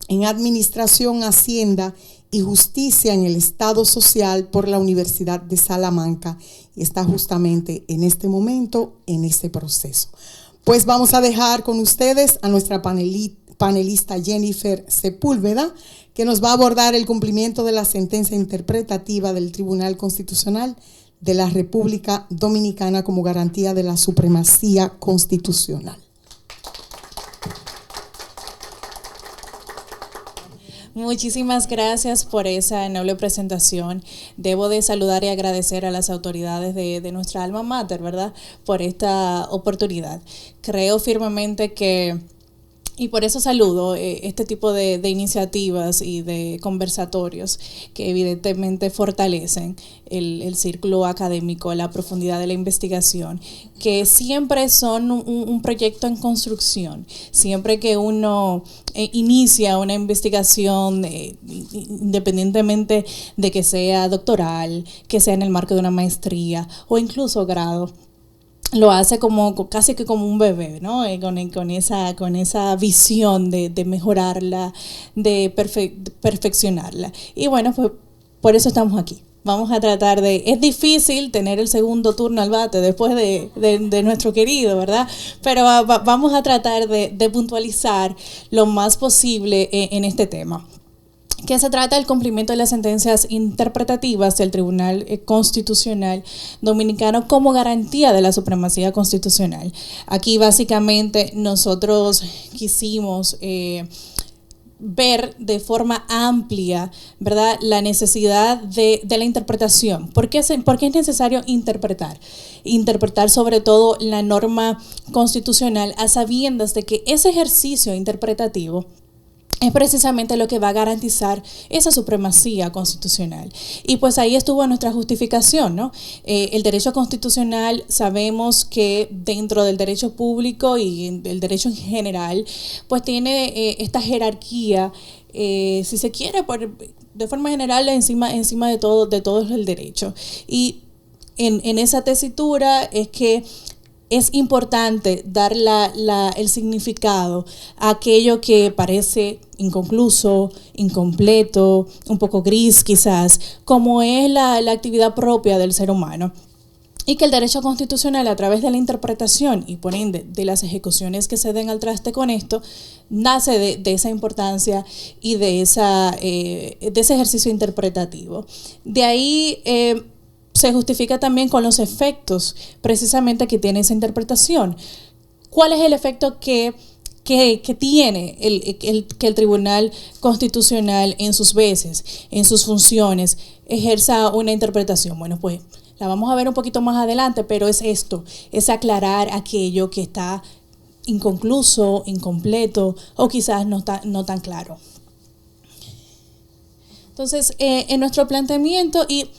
en Administración, Hacienda y Justicia en el Estado Social por la Universidad de Salamanca, y está justamente en este momento en ese proceso. Pues vamos a dejar con ustedes a nuestra panelista Jennifer Sepúlveda, que nos va a abordar el cumplimiento de la sentencia interpretativa del Tribunal Constitucional de la República Dominicana como garantía de la supremacía constitucional. Muchísimas gracias por esa noble presentación. Debo de saludar y agradecer a las autoridades de nuestra alma mater, ¿verdad?, por esta oportunidad. Creo firmemente que, y por eso saludo este tipo de iniciativas y de conversatorios que evidentemente fortalecen el círculo académico, la profundidad de la investigación, que siempre son un proyecto en construcción. Siempre que uno inicia una investigación, independientemente de que sea doctoral, que sea en el marco de una maestría o incluso grado, lo hace casi que como un bebé, ¿no? Con esa visión de mejorarla, de perfeccionarla. Y bueno, pues por eso estamos aquí. Vamos a tratar es difícil tener el segundo turno al bate después de nuestro querido, ¿verdad? Pero vamos a tratar de puntualizar lo más posible en este tema, que se trata del cumplimiento de las sentencias interpretativas del Tribunal Constitucional Dominicano como garantía de la supremacía constitucional. Aquí básicamente nosotros quisimos ver de forma amplia, ¿verdad?, la necesidad de la interpretación. ¿Por qué es necesario interpretar? Interpretar sobre todo la norma constitucional a sabiendas de que ese ejercicio interpretativo es precisamente lo que va a garantizar esa supremacía constitucional. Y pues ahí estuvo nuestra justificación, ¿no? El derecho constitucional, sabemos que dentro del derecho público y el derecho en general, pues tiene esta jerarquía, si se quiere, de forma general, encima de todo el derecho. Y en esa tesitura es que es importante dar el significado a aquello que parece inconcluso, incompleto, un poco gris quizás, como es la actividad propia del ser humano. Y que el derecho constitucional, a través de la interpretación y por ende de las ejecuciones que se den al traste con esto, nace de esa importancia y de ese ejercicio interpretativo. De ahí se justifica también con los efectos precisamente que tiene esa interpretación. ¿Cuál es el efecto que tiene que el Tribunal Constitucional en sus veces, en sus funciones, ejerza una interpretación? Bueno, pues la vamos a ver un poquito más adelante, pero es esto, es aclarar aquello que está inconcluso, incompleto o quizás no tan claro. Entonces, en nuestro planteamiento, y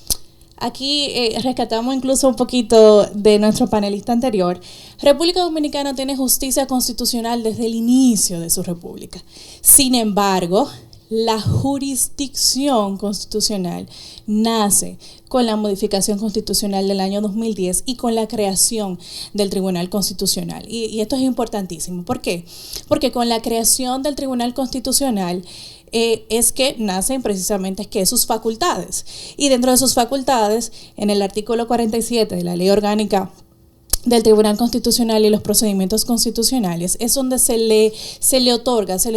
aquí rescatamos incluso un poquito de nuestro panelista anterior. República Dominicana tiene justicia constitucional desde el inicio de su república. Sin embargo, la jurisdicción constitucional nace con la modificación constitucional del año 2010 y con la creación del Tribunal Constitucional. Y esto es importantísimo. ¿Por qué? Porque con la creación del Tribunal Constitucional es que nacen precisamente sus facultades. Y dentro de sus facultades, en el artículo 47 de la Ley Orgánica del Tribunal Constitucional y los procedimientos constitucionales, es donde se le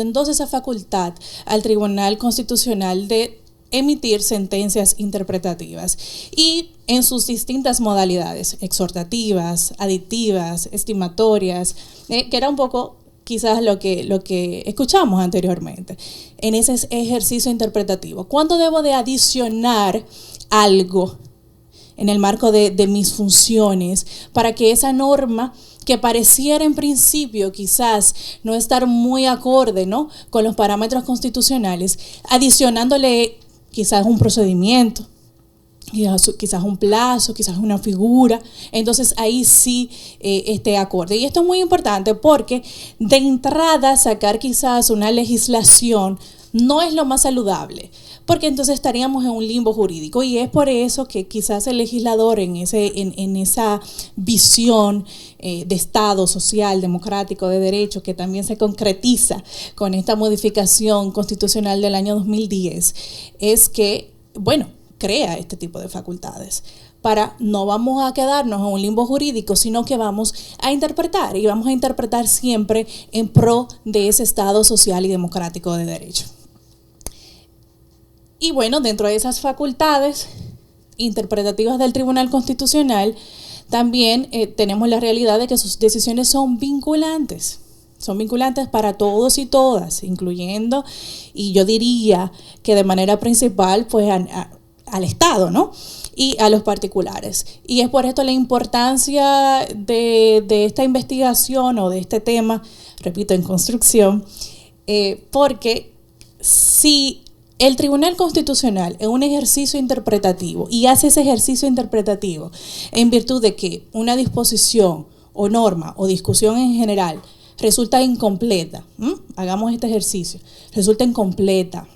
endosa esa facultad al Tribunal Constitucional de emitir sentencias interpretativas y en sus distintas modalidades, exhortativas, aditivas, estimatorias, que era un poco quizás lo que escuchamos anteriormente, en ese ejercicio interpretativo. ¿Cuándo debo de adicionar algo en el marco de mis funciones para que esa norma, que pareciera en principio quizás no estar muy acorde, ¿no?, con los parámetros constitucionales, adicionándole quizás un procedimiento, quizás un plazo, quizás una figura, entonces ahí sí esté acorde? Y esto es muy importante porque de entrada sacar quizás una legislación no es lo más saludable, porque entonces estaríamos en un limbo jurídico, y es por eso que quizás el legislador en esa visión de Estado social, democrático, de derecho, que también se concretiza con esta modificación constitucional del año 2010, es que, crea este tipo de facultades. No vamos a quedarnos en un limbo jurídico, sino que vamos a interpretar, y vamos a interpretar siempre en pro de ese Estado social y democrático de derecho. Y dentro de esas facultades interpretativas del Tribunal Constitucional, también tenemos la realidad de que sus decisiones son vinculantes. Son vinculantes para todos y todas, incluyendo, y yo diría que de manera principal, pues al Estado, ¿no?, y a los particulares. Y es por esto la importancia de esta investigación o de este tema, repito, en construcción, porque si el Tribunal Constitucional es un ejercicio interpretativo y hace ese ejercicio interpretativo en virtud de que una disposición o norma o discusión en general resulta incompleta, hagamos este ejercicio, resulta incompleta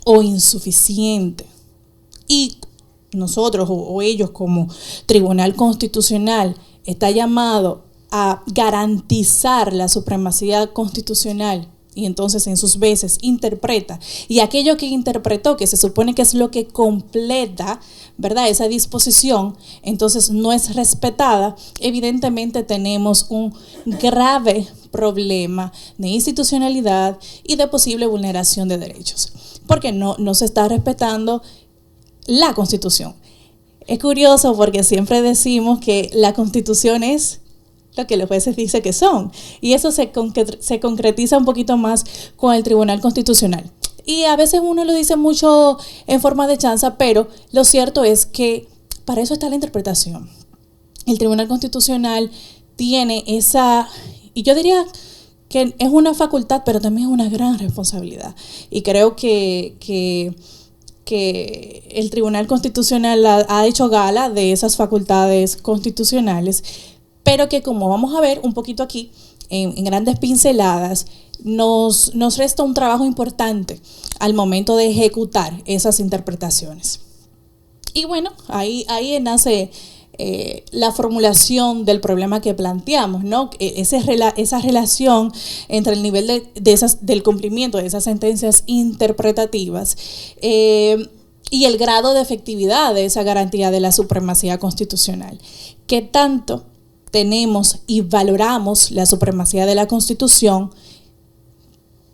o insuficiente, y nosotros o ellos como Tribunal Constitucional está llamado a garantizar la supremacía constitucional, y entonces en sus veces interpreta, y aquello que interpretó, que se supone que es lo que completa, ¿verdad?, esa disposición, entonces no es respetada, evidentemente tenemos un grave problema de institucionalidad y de posible vulneración de derechos, porque no se está respetando la Constitución. Es curioso porque siempre decimos que la Constitución es lo que los jueces dicen que son, y eso se concretiza un poquito más con el Tribunal Constitucional. Y a veces uno lo dice mucho en forma de chanza, pero lo cierto es que para eso está la interpretación. El Tribunal Constitucional tiene esa, y yo diría que es una facultad, pero también es una gran responsabilidad. Y creo que el Tribunal Constitucional ha hecho gala de esas facultades constitucionales, pero que, como vamos a ver un poquito aquí, en grandes pinceladas, nos resta un trabajo importante al momento de ejecutar esas interpretaciones. Y ahí nace la formulación del problema que planteamos, ¿no? Esa relación entre el nivel del cumplimiento de esas sentencias interpretativas y el grado de efectividad de esa garantía de la supremacía constitucional. ¿Qué tanto tenemos y valoramos la supremacía de la Constitución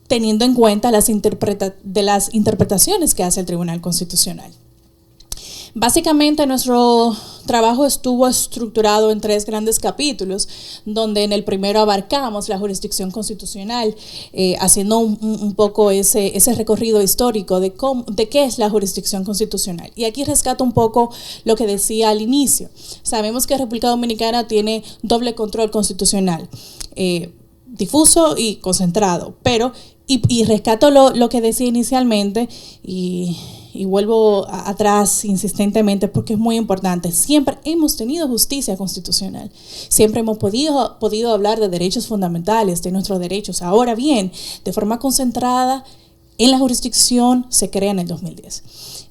teniendo en cuenta las interpretaciones que hace el Tribunal Constitucional? Básicamente nuestro trabajo estuvo estructurado en 3 grandes capítulos, donde en el primero abarcamos la jurisdicción constitucional, haciendo un poco ese recorrido histórico de qué es la jurisdicción constitucional. Y aquí rescato un poco lo que decía al inicio. Sabemos que República Dominicana tiene doble control constitucional, difuso y concentrado, pero, y rescato lo que decía inicialmente, y y vuelvo atrás insistentemente porque es muy importante, siempre hemos tenido justicia constitucional, siempre hemos podido hablar de derechos fundamentales, de nuestros derechos. Ahora bien, de forma concentrada en la jurisdicción se crea en el 2010.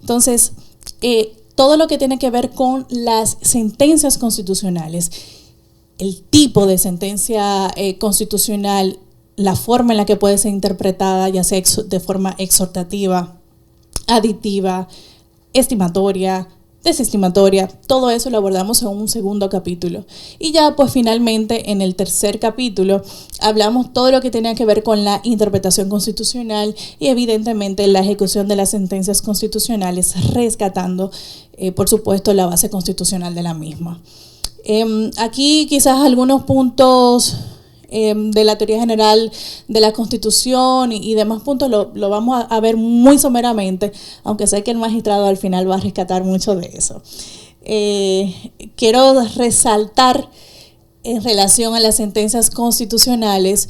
Entonces, todo lo que tiene que ver con las sentencias constitucionales, el tipo de sentencia constitucional, la forma en la que puede ser interpretada, ya sea de forma exhortativa, aditiva, estimatoria, desestimatoria, todo eso lo abordamos en un segundo capítulo. Y ya pues finalmente en el tercer capítulo hablamos todo lo que tenía que ver con la interpretación constitucional y evidentemente la ejecución de las sentencias constitucionales, rescatando por supuesto la base constitucional de la misma. Aquí quizás algunos puntos de la teoría general de la Constitución y demás puntos lo vamos a ver muy someramente, aunque sé que el magistrado al final va a rescatar mucho de eso. Quiero resaltar en relación a las sentencias constitucionales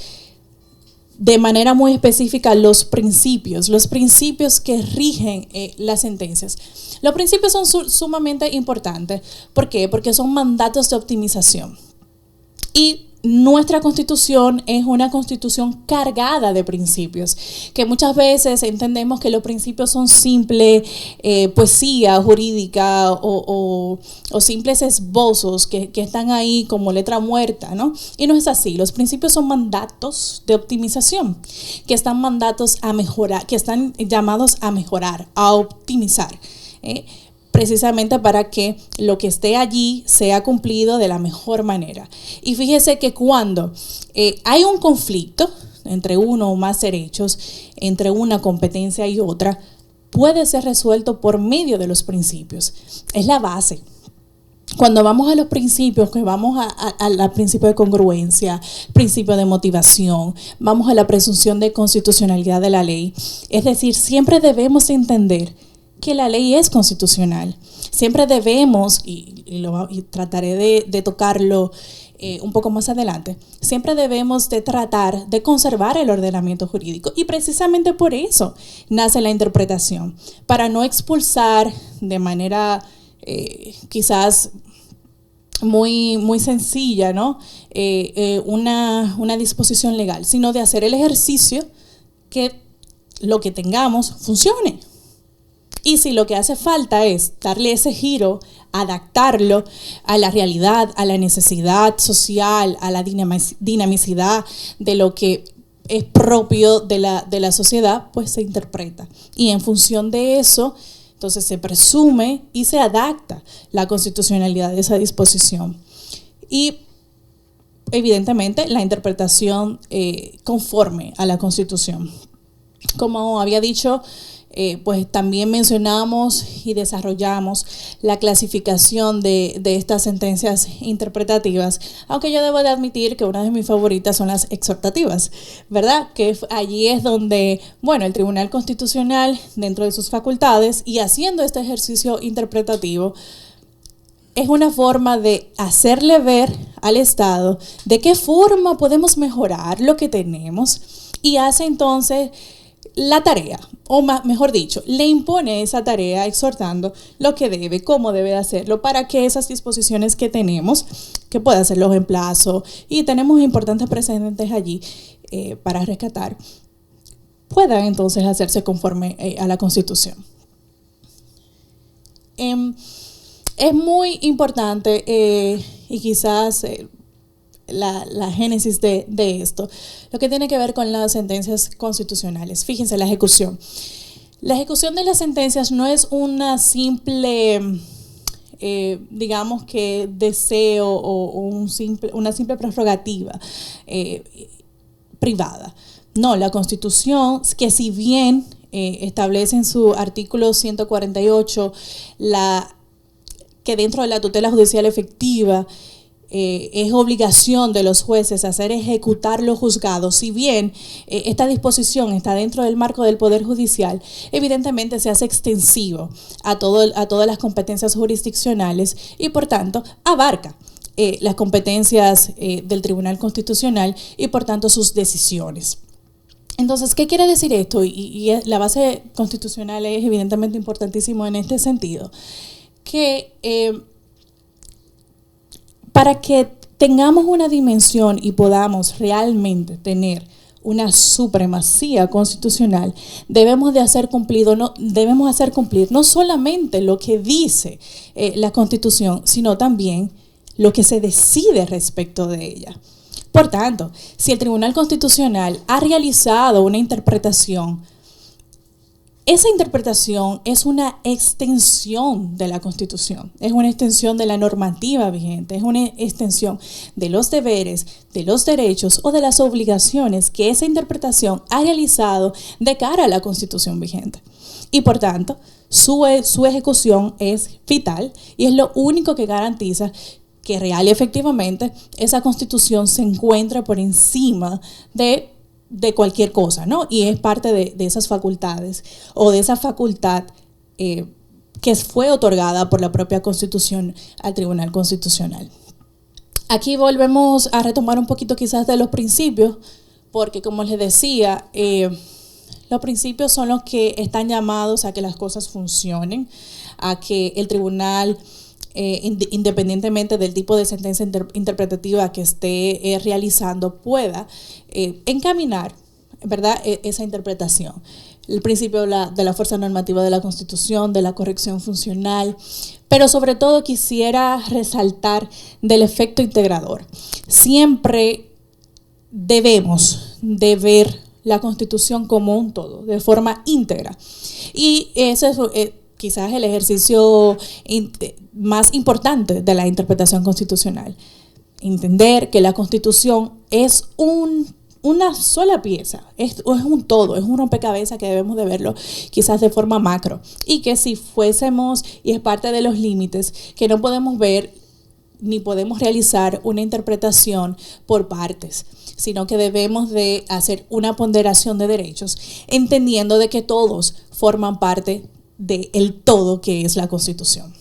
de manera muy específica los principios que rigen las sentencias. Los principios son sumamente importantes. ¿Por qué? Porque son mandatos de optimización. Y nuestra Constitución es una Constitución cargada de principios, que muchas veces entendemos que los principios son simple poesía jurídica o simples esbozos que están ahí como letra muerta, ¿no? Y no es así. Los principios son mandatos de optimización, que están mandatos a mejorar, que están llamados a mejorar, a optimizar, precisamente para que lo que esté allí sea cumplido de la mejor manera. Y fíjese que cuando hay un conflicto entre uno o más derechos, entre una competencia y otra, puede ser resuelto por medio de los principios. Es la base. Cuando vamos a los principios, que vamos al principio de congruencia, principio de motivación, vamos a la presunción de constitucionalidad de la ley, es decir, siempre debemos entender que la ley es constitucional. Siempre debemos, y trataré de tocarlo un poco más adelante, siempre debemos de tratar de conservar el ordenamiento jurídico y precisamente por eso nace la interpretación, para no expulsar de manera quizás muy sencilla, ¿no? Una disposición legal, sino de hacer el ejercicio que lo que tengamos funcione. Y si lo que hace falta es darle ese giro, adaptarlo a la realidad, a la necesidad social, a la dinamicidad de lo que es propio de la sociedad, pues se interpreta. Y en función de eso, entonces se presume y se adapta la constitucionalidad de esa disposición. Y evidentemente la interpretación conforme a la Constitución. Como había dicho, pues también mencionamos y desarrollamos la clasificación de estas sentencias interpretativas, aunque yo debo de admitir que una de mis favoritas son las exhortativas, ¿verdad? Que allí es donde, bueno, el Tribunal Constitucional, dentro de sus facultades y haciendo este ejercicio interpretativo, es una forma de hacerle ver al Estado de qué forma podemos mejorar lo que tenemos y hace entonces la tarea, o mejor dicho, le impone esa tarea exhortando lo que debe, cómo debe de hacerlo, para que esas disposiciones que tenemos, que pueda hacer los emplazos, y tenemos importantes precedentes allí para rescatar, puedan entonces hacerse conforme a la Constitución. Es muy importante y quizás la génesis de esto, lo que tiene que ver con las sentencias constitucionales. Fíjense, la ejecución. La ejecución de las sentencias no es una simple, digamos que deseo o una simple prerrogativa privada. No, la Constitución, que si bien establece en su artículo 148 que dentro de la tutela judicial efectiva es obligación de los jueces hacer ejecutar lo juzgado, si bien esta disposición está dentro del marco del Poder Judicial, evidentemente se hace extensivo a todas las competencias jurisdiccionales y por tanto abarca las competencias del Tribunal Constitucional y por tanto sus decisiones. Entonces, ¿qué quiere decir esto? Y la base constitucional es evidentemente importantísimo en este sentido, que para que tengamos una dimensión y podamos realmente tener una supremacía constitucional, debemos hacer cumplir no solamente lo que dice la Constitución, sino también lo que se decide respecto de ella. Por tanto, si el Tribunal Constitucional ha realizado una interpretación, esa interpretación es una extensión de la Constitución, es una extensión de la normativa vigente, es una extensión de los deberes, de los derechos o de las obligaciones que esa interpretación ha realizado de cara a la Constitución vigente. Y por tanto, su ejecución es vital y es lo único que garantiza que real y efectivamente esa Constitución se encuentra por encima de cualquier cosa, ¿no? Y es parte de esas facultades o de esa facultad que fue otorgada por la propia Constitución al Tribunal Constitucional. Aquí volvemos a retomar un poquito quizás de los principios, porque como les decía, los principios son los que están llamados a que las cosas funcionen, a que el tribunal, independientemente del tipo de sentencia interpretativa que esté realizando, pueda encaminar, ¿verdad?, esa interpretación. El principio de la fuerza normativa de la Constitución, de la corrección funcional, pero sobre todo quisiera resaltar del efecto integrador. Siempre debemos de ver la Constitución como un todo, de forma íntegra. Y ese es quizás el ejercicio más importante de la interpretación constitucional. Entender que la Constitución es una sola pieza, es un todo, es un rompecabezas que debemos de verlo quizás de forma macro, y que si fuésemos, y es parte de los límites, que no podemos ver ni podemos realizar una interpretación por partes, sino que debemos de hacer una ponderación de derechos, entendiendo de que todos forman parte del todo que es la Constitución.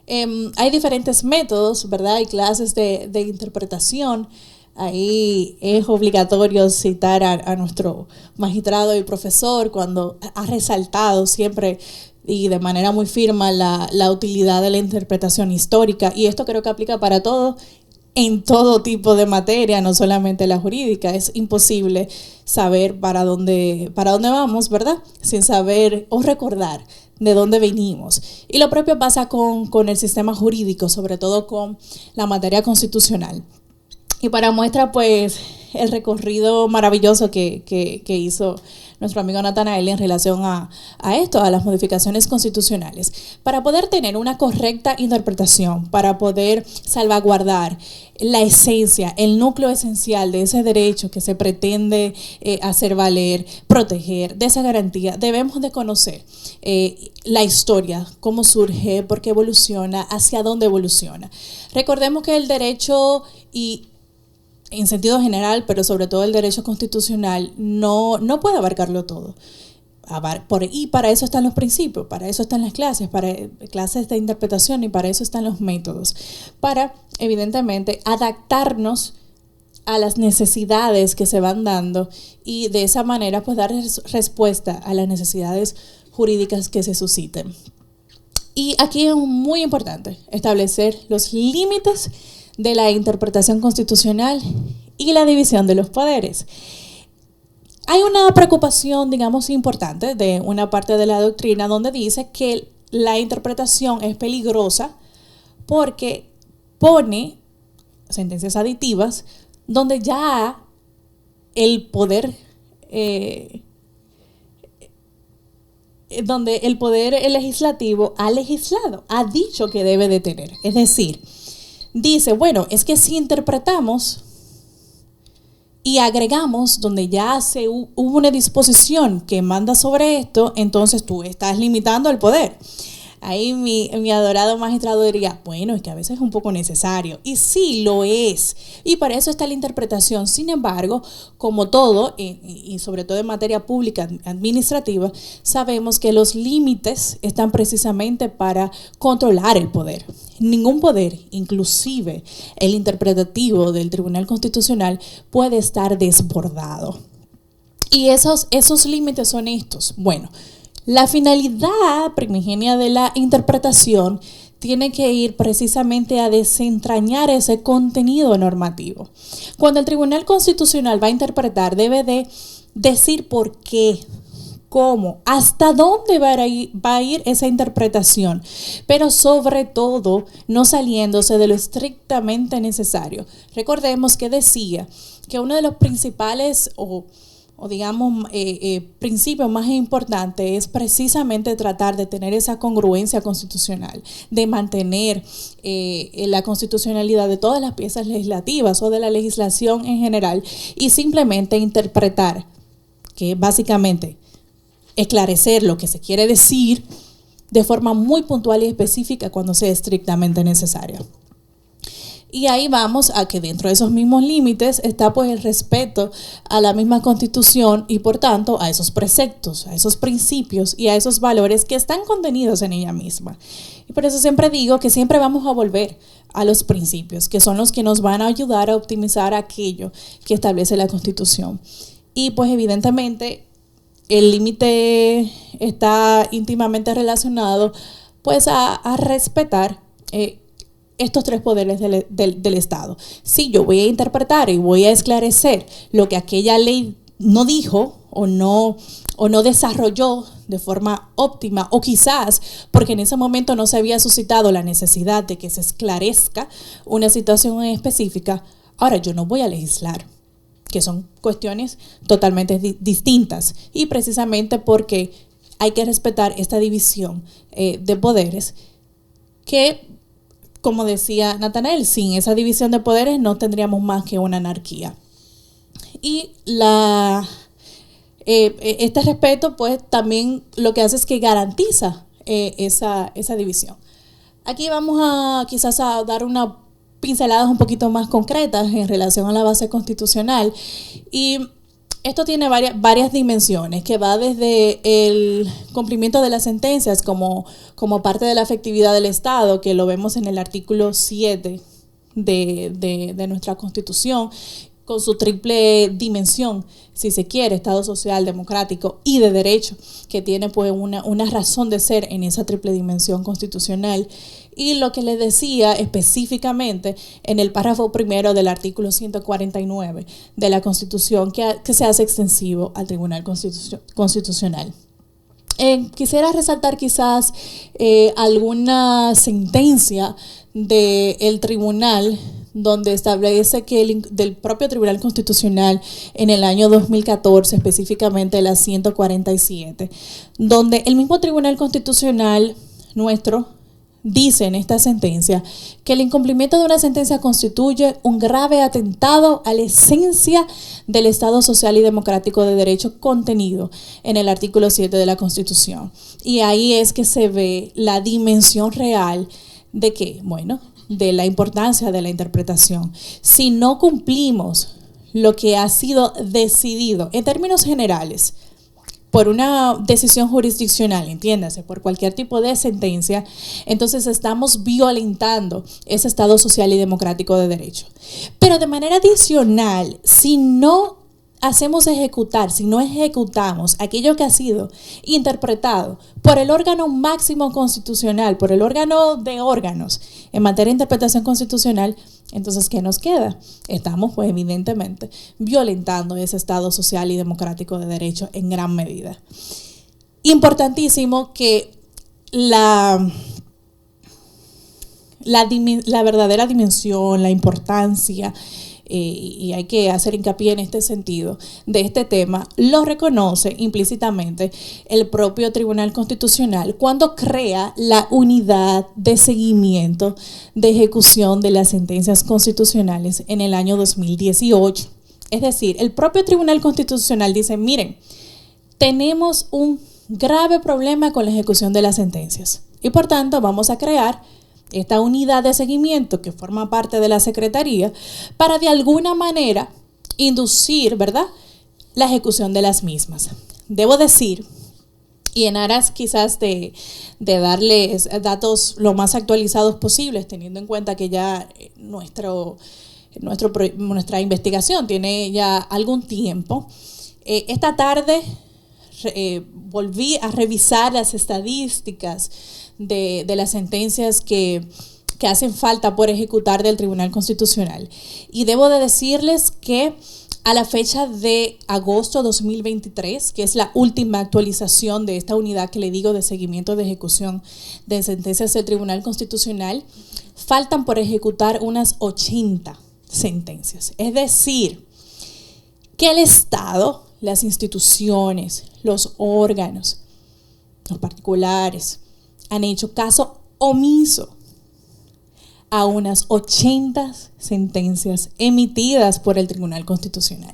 Hay diferentes métodos, ¿verdad? Hay clases de interpretación. Ahí es obligatorio citar a nuestro magistrado y profesor cuando ha resaltado siempre y de manera muy firme la utilidad de la interpretación histórica. Y esto creo que aplica para todo, en todo tipo de materia, no solamente la jurídica. Es imposible saber para dónde vamos, ¿verdad?, sin saber o recordar de dónde venimos. Y lo propio pasa con el sistema jurídico, sobre todo con la materia constitucional. Y para muestra, pues, el recorrido maravilloso que hizo nuestro amigo Natanael en relación a esto, a las modificaciones constitucionales. Para poder tener una correcta interpretación, para poder salvaguardar la esencia, el núcleo esencial de ese derecho que se pretende hacer valer, proteger, de esa garantía, debemos de conocer la historia, cómo surge, por qué evoluciona, hacia dónde evoluciona. Recordemos que el derecho, y en sentido general, pero sobre todo el derecho constitucional, no puede abarcarlo todo. Y para eso están los principios, para eso están las clases, para clases de interpretación, y para eso están los métodos, para evidentemente adaptarnos a las necesidades que se van dando y de esa manera pues dar respuesta a las necesidades jurídicas que se susciten. Y aquí es muy importante establecer los límites de la interpretación constitucional y la división de los poderes. Hay una preocupación, digamos, importante de una parte de la doctrina donde dice que la interpretación es peligrosa porque pone sentencias aditivas donde ya el poder legislativo ha legislado, ha dicho que debe de tener. Es decir, dice, bueno, es que si interpretamos y agregamos donde ya hubo una disposición que manda sobre esto, entonces tú estás limitando el poder. Ahí mi adorado magistrado diría, bueno, es que a veces es un poco necesario. Y sí, lo es. Y para eso está la interpretación. Sin embargo, como todo, y sobre todo en materia pública administrativa, sabemos que los límites están precisamente para controlar el poder. Ningún poder, inclusive el interpretativo del Tribunal Constitucional, puede estar desbordado. Y esos límites son estos. Bueno, la finalidad primigenia de la interpretación tiene que ir precisamente a desentrañar ese contenido normativo. Cuando el Tribunal Constitucional va a interpretar, debe de decir por qué, cómo, hasta dónde va a ir esa interpretación, pero sobre todo no saliéndose de lo estrictamente necesario. Recordemos que decía que uno de los principales o digamos, principio más importante es precisamente tratar de tener esa congruencia constitucional, de mantener la constitucionalidad de todas las piezas legislativas o de la legislación en general y simplemente interpretar, que básicamente esclarecer lo que se quiere decir de forma muy puntual y específica cuando sea estrictamente necesaria. Y ahí vamos a que dentro de esos mismos límites está pues el respeto a la misma Constitución y por tanto a esos preceptos, a esos principios y a esos valores que están contenidos en ella misma. Y por eso siempre digo que siempre vamos a volver a los principios, que son los que nos van a ayudar a optimizar aquello que establece la Constitución. Y pues evidentemente el límite está íntimamente relacionado pues a respetar estos tres poderes del Estado. Si yo voy a interpretar y voy a esclarecer lo que aquella ley no dijo o no desarrolló de forma óptima, o quizás porque en ese momento no se había suscitado la necesidad de que se esclarezca una situación específica, ahora yo no voy a legislar, que son cuestiones totalmente distintas, y precisamente porque hay que respetar esta división de poderes que, como decía Natanael, sin esa división de poderes no tendríamos más que una anarquía. Y este respeto pues también lo que hace es que garantiza esa división. Aquí vamos a quizás a dar unas pinceladas un poquito más concretas en relación a la base constitucional, y esto tiene varias dimensiones, que va desde el cumplimiento de las sentencias como parte de la efectividad del Estado, que lo vemos en el artículo 7 de nuestra Constitución, con su triple dimensión, si se quiere, Estado social, democrático y de derecho, que tiene pues una razón de ser en esa triple dimensión constitucional. Y lo que les decía específicamente en el párrafo primero del artículo 149 de la Constitución, que se hace extensivo al Tribunal Constitucional. Quisiera resaltar quizás alguna sentencia del tribunal donde establece que del propio Tribunal Constitucional en el año 2014, específicamente la 147, donde el mismo Tribunal Constitucional nuestro dice en esta sentencia que el incumplimiento de una sentencia constituye un grave atentado a la esencia del Estado social y democrático de derecho contenido en el artículo 7 de la Constitución. Y ahí es que se ve la dimensión real de que, bueno, de la importancia de la interpretación. Si no cumplimos lo que ha sido decidido en términos generales por una decisión jurisdiccional, entiéndase, por cualquier tipo de sentencia, entonces estamos violentando ese Estado social y democrático de derecho. Pero de manera adicional, si no hacemos ejecutar, si no ejecutamos aquello que ha sido interpretado por el órgano máximo constitucional, por el órgano de órganos en materia de interpretación constitucional, entonces ¿qué nos queda? Estamos pues evidentemente violentando ese Estado social y democrático de derecho en gran medida. Importantísimo que la verdadera dimensión, la importancia, y hay que hacer hincapié en este sentido, de este tema, lo reconoce implícitamente el propio Tribunal Constitucional cuando crea la unidad de seguimiento de ejecución de las sentencias constitucionales en el año 2018. Es decir, el propio Tribunal Constitucional dice, miren, tenemos un grave problema con la ejecución de las sentencias. Y por tanto vamos a crear esta unidad de seguimiento que forma parte de la Secretaría para de alguna manera inducir, ¿verdad?, la ejecución de las mismas. Debo decir, y en aras quizás de darles datos lo más actualizados posibles, teniendo en cuenta que ya nuestra investigación tiene ya algún tiempo, esta tarde volví a revisar las estadísticas de las sentencias que hacen falta por ejecutar del Tribunal Constitucional. Y debo de decirles que a la fecha de agosto 2023, que es la última actualización de esta unidad que le digo de seguimiento de ejecución de sentencias del Tribunal Constitucional, faltan por ejecutar unas 80 sentencias. Es decir, que el Estado, las instituciones, los órganos, los particulares, han hecho caso omiso a unas 80 sentencias emitidas por el Tribunal Constitucional.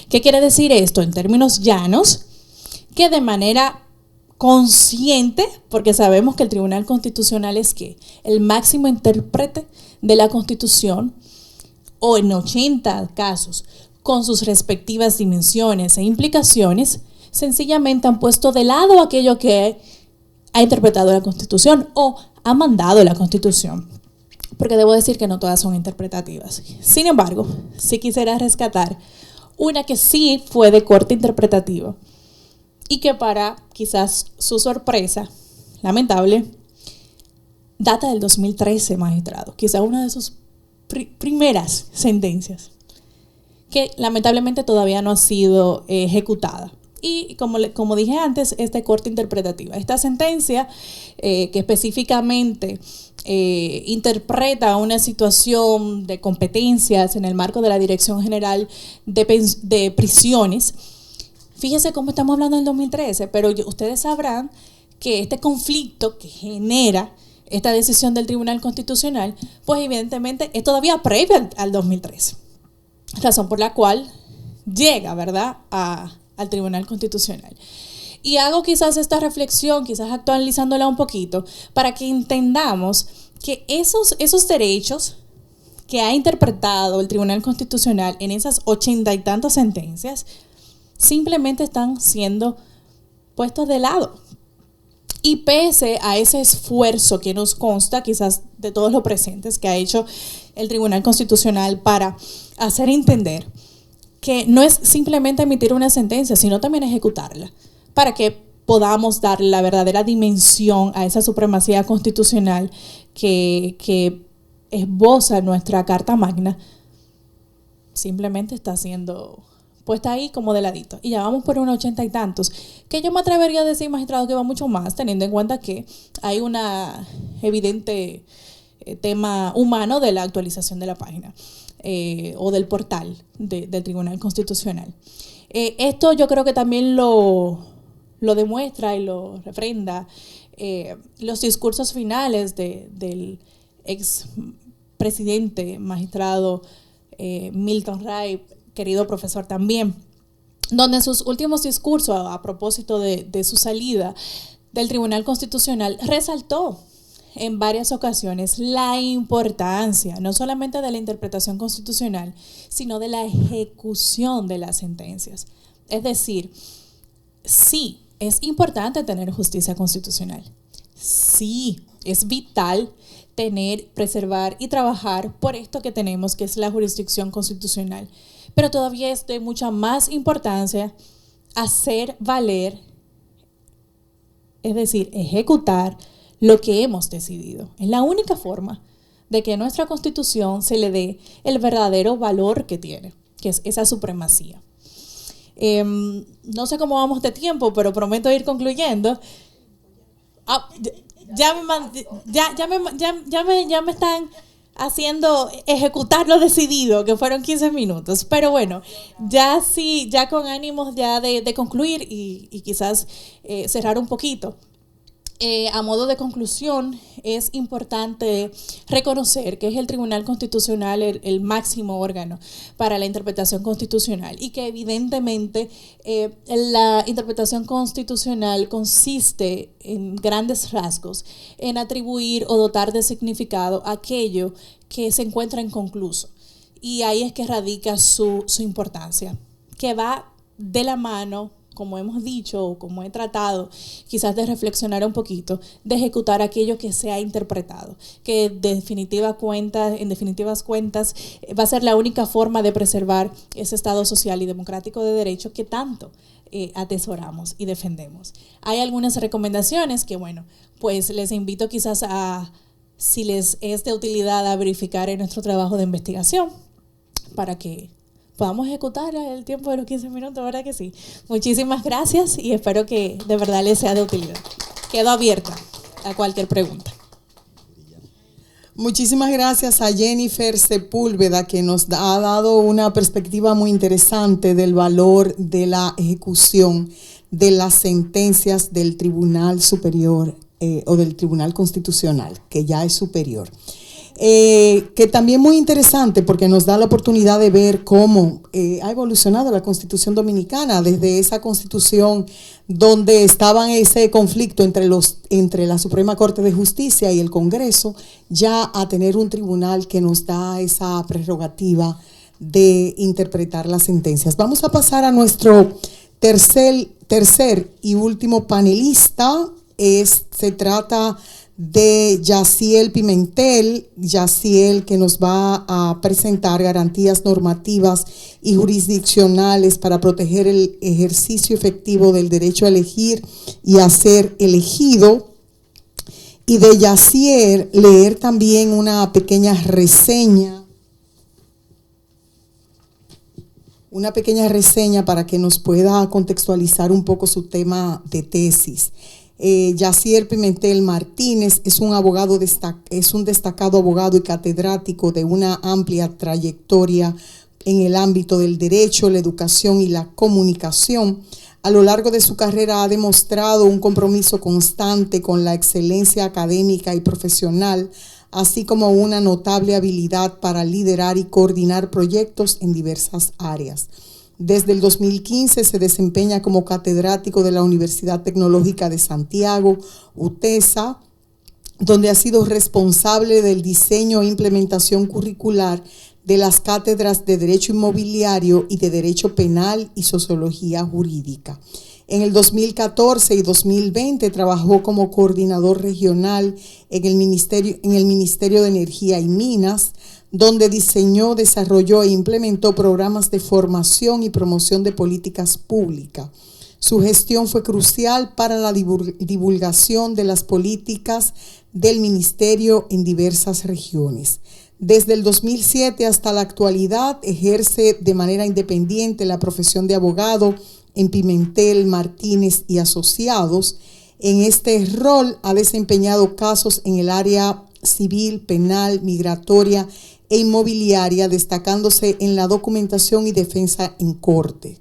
¿Qué quiere decir esto? En términos llanos, que de manera consciente, porque sabemos que el Tribunal Constitucional es ¿qué? El máximo intérprete de la Constitución, o en 80 casos, con sus respectivas dimensiones e implicaciones, sencillamente han puesto de lado aquello que ha interpretado la Constitución o ha mandado la Constitución. Porque debo decir que no todas son interpretativas. Sin embargo, sí quisiera rescatar una que sí fue de corte interpretativo y que para quizás su sorpresa, lamentable, data del 2013, magistrado. Quizás una de sus primeras sentencias que lamentablemente todavía no ha sido ejecutada. Y como dije antes, es de corte interpretativa. Esta sentencia que específicamente interpreta una situación de competencias en el marco de la Dirección General de Prisiones. Fíjense cómo estamos hablando del 2013, pero ustedes sabrán que este conflicto que genera esta decisión del Tribunal Constitucional, pues evidentemente es todavía previo al 2013. Razón por la cual llega, ¿verdad?, al Tribunal Constitucional. Y hago quizás esta reflexión, quizás actualizándola un poquito, para que entendamos que esos derechos que ha interpretado el Tribunal Constitucional en esas 80 y tantas sentencias, simplemente están siendo puestos de lado. Y pese a ese esfuerzo que nos consta, quizás de todos los presentes, que ha hecho el Tribunal Constitucional para hacer entender que no es simplemente emitir una sentencia, sino también ejecutarla, para que podamos darle la verdadera dimensión a esa supremacía constitucional que esboza nuestra Carta Magna, simplemente está siendo puesta ahí como de ladito. Y ya vamos por unos 80 y tantos, que yo me atrevería a decir, magistrado, que va mucho más, teniendo en cuenta que hay una evidente tema humano de la actualización de la página o del portal del Tribunal Constitucional. Esto yo creo que también lo demuestra y lo refrenda los discursos finales del ex presidente, magistrado Milton Wright, querido profesor también, donde en sus últimos discursos a propósito de su salida del Tribunal Constitucional resaltó en varias ocasiones la importancia no solamente de la interpretación constitucional, sino de la ejecución de las sentencias. Es decir, sí, es importante tener justicia constitucional. Sí, es vital preservar y trabajar por esto que tenemos, que es la jurisdicción constitucional. Pero todavía es de mucha más importancia hacer valer, es decir, ejecutar lo que hemos decidido. Es la única forma de que a nuestra Constitución se le dé el verdadero valor que tiene, que es esa supremacía. No sé cómo vamos de tiempo, pero prometo ir concluyendo. Ya me están haciendo ejecutar lo decidido, que fueron 15 minutos. Pero bueno, ya con ánimos ya de concluir y quizás cerrar un poquito. A modo de conclusión, es importante reconocer que es el Tribunal Constitucional el máximo órgano para la interpretación constitucional y que evidentemente la interpretación constitucional consiste en grandes rasgos en atribuir o dotar de significado aquello que se encuentra inconcluso. Y ahí es que radica su importancia, que va de la mano, como hemos dicho o como he tratado quizás de reflexionar un poquito, de ejecutar aquello que se ha interpretado, que en definitivas cuentas va a ser la única forma de preservar ese Estado social y democrático de derecho que tanto atesoramos y defendemos. Hay algunas recomendaciones que, bueno, pues les invito quizás a, si les es de utilidad, a verificar en nuestro trabajo de investigación para que podamos ejecutar el tiempo de los 15 minutos, ¿verdad que sí? Muchísimas gracias y espero que de verdad les sea de utilidad. Quedo abierta a cualquier pregunta. Muchísimas gracias a Jennifer Sepúlveda, que nos ha dado una perspectiva muy interesante del valor de la ejecución de las sentencias del Tribunal Superior o del Tribunal Constitucional, que ya es superior. Que también muy interesante porque nos da la oportunidad de ver cómo ha evolucionado la Constitución Dominicana desde esa Constitución donde estaba ese conflicto entre la Suprema Corte de Justicia y el Congreso, ya a tener un tribunal que nos da esa prerrogativa de interpretar las sentencias. Vamos a pasar a nuestro tercer y último panelista. Se trata de Yaciel Pimentel, Yaciel, que nos va a presentar garantías normativas y jurisdiccionales para proteger el ejercicio efectivo del derecho a elegir y a ser elegido. Y de Yaciel leer también una pequeña reseña para que nos pueda contextualizar un poco su tema de tesis. Yaciel Pimentel Martínez es un destacado abogado y catedrático de una amplia trayectoria en el ámbito del derecho, la educación y la comunicación. A lo largo de su carrera ha demostrado un compromiso constante con la excelencia académica y profesional, así como una notable habilidad para liderar y coordinar proyectos en diversas áreas. Desde el 2015 se desempeña como catedrático de la Universidad Tecnológica de Santiago, UTESA, donde ha sido responsable del diseño e implementación curricular de las cátedras de Derecho Inmobiliario y de Derecho Penal y Sociología Jurídica. En el 2014 y 2020 trabajó como coordinador regional en el Ministerio de Energía y Minas, donde diseñó, desarrolló e implementó programas de formación y promoción de políticas públicas. Su gestión fue crucial para la divulgación de las políticas del ministerio en diversas regiones. Desde el 2007 hasta la actualidad ejerce de manera independiente la profesión de abogado en Pimentel, Martínez y Asociados. En este rol ha desempeñado casos en el área civil, penal, migratoria e inmobiliaria, destacándose en la documentación y defensa en corte.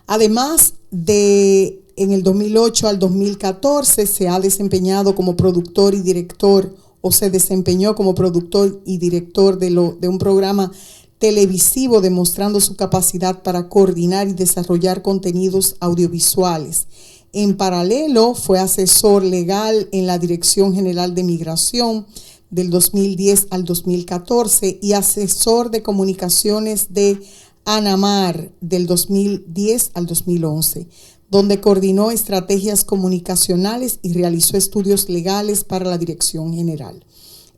Además de, en el 2008 al 2014 se ha desempeñado como productor y director, o se desempeñó como productor y director de un programa televisivo, demostrando su capacidad para coordinar y desarrollar contenidos audiovisuales. En paralelo, fue asesor legal en la Dirección General de Migración del 2010 al 2014 y asesor de comunicaciones de ANAMAR del 2010 al 2011, donde coordinó estrategias comunicacionales y realizó estudios legales para la Dirección General.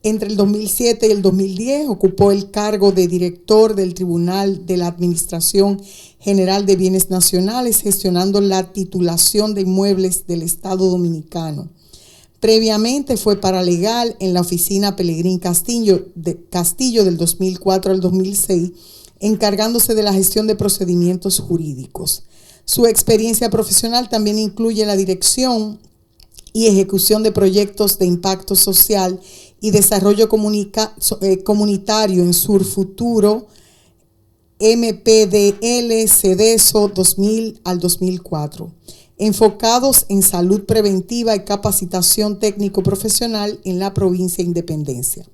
Entre el 2007 y el 2010 ocupó el cargo de director del Tribunal de la Administración General de Bienes Nacionales, gestionando la titulación de inmuebles del Estado Dominicano. Previamente fue paralegal en la oficina Pelegrín Castillo del 2004 al 2006, encargándose de la gestión de procedimientos jurídicos. Su experiencia profesional también incluye la dirección y ejecución de proyectos de impacto social y desarrollo comunitario en Surfuturo, MPDL, CEDESO 2000 al 2004. enfocados en salud preventiva y capacitación técnico-profesional en la provincia de Independencia.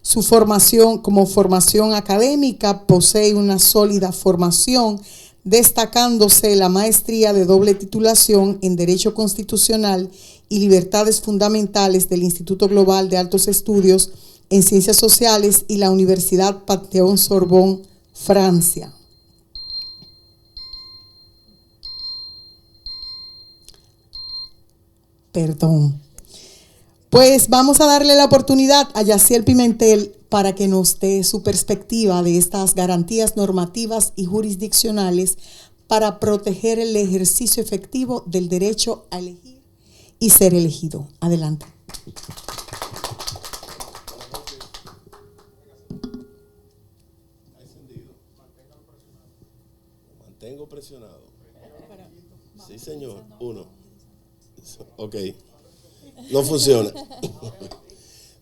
Su formación como formación académica posee una sólida formación, destacándose la maestría de doble titulación en Derecho Constitucional y Libertades Fundamentales del Instituto Global de Altos Estudios en Ciencias Sociales y la Universidad Panthéon-Sorbonne, Francia. Perdón. Pues vamos a darle la oportunidad a Yaciel Pimentel para que nos dé su perspectiva de estas garantías normativas y jurisdiccionales para proteger el ejercicio efectivo del derecho a elegir y ser elegido. Adelante. Mantengo presionado. Sí, señor. 1. Ok. No funciona.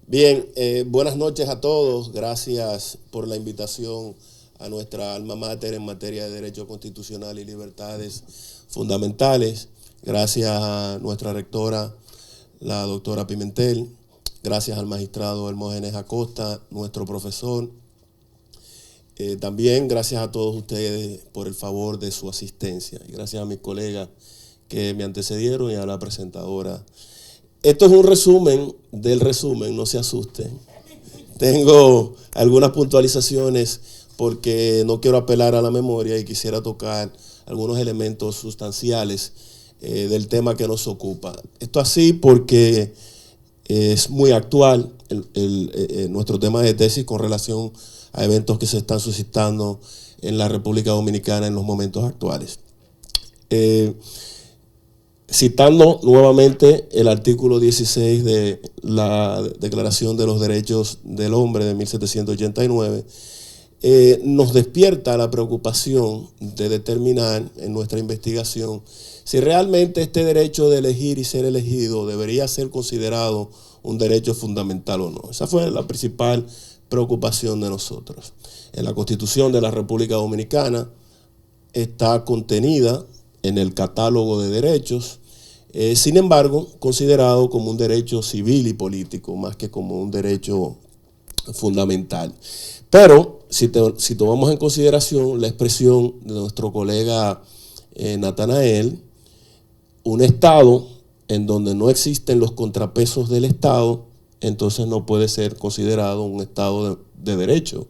Bien, buenas noches a todos. Gracias por la invitación a nuestra alma mater en materia de Derecho Constitucional y Libertades Fundamentales. Gracias a nuestra rectora, la doctora Pimentel. Gracias al magistrado Hermógenes Acosta, nuestro profesor. También gracias a todos ustedes por el favor de su asistencia. Y gracias a mis colegas que me antecedieron y a la presentadora. Esto es un resumen del resumen, no se asusten. Tengo algunas puntualizaciones porque no quiero apelar a la memoria y quisiera tocar algunos elementos sustanciales del tema que nos ocupa. Esto así porque es muy actual nuestro tema de tesis con relación a eventos que se están suscitando en la República Dominicana en los momentos actuales. Citando nuevamente el artículo 16 de la Declaración de los Derechos del Hombre de 1789, nos despierta la preocupación de determinar en nuestra investigación si realmente este derecho de elegir y ser elegido debería ser considerado un derecho fundamental o no. Esa fue la principal preocupación de nosotros. En la Constitución de la República Dominicana está contenida en el catálogo de derechos, sin embargo, considerado como un derecho civil y político, más que como un derecho fundamental. Pero, si tomamos en consideración la expresión de nuestro colega Natanael, un Estado en donde no existen los contrapesos del Estado, entonces no puede ser considerado un Estado de derecho.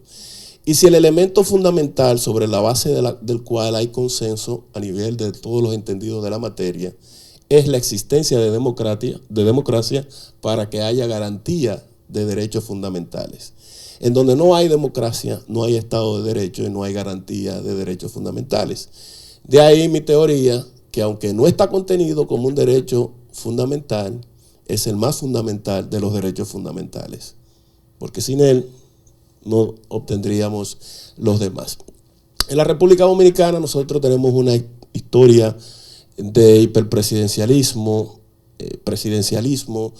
Y si el elemento fundamental sobre la base del cual hay consenso a nivel de todos los entendidos de la materia es la existencia de democracia para que haya garantía de derechos fundamentales. En donde no hay democracia, no hay Estado de Derecho y no hay garantía de derechos fundamentales. De ahí mi teoría, que aunque no está contenido como un derecho fundamental, es el más fundamental de los derechos fundamentales. Porque sin él no obtendríamos los demás. En la República Dominicana nosotros tenemos una historia de hiperpresidencialismo, presidencialismo,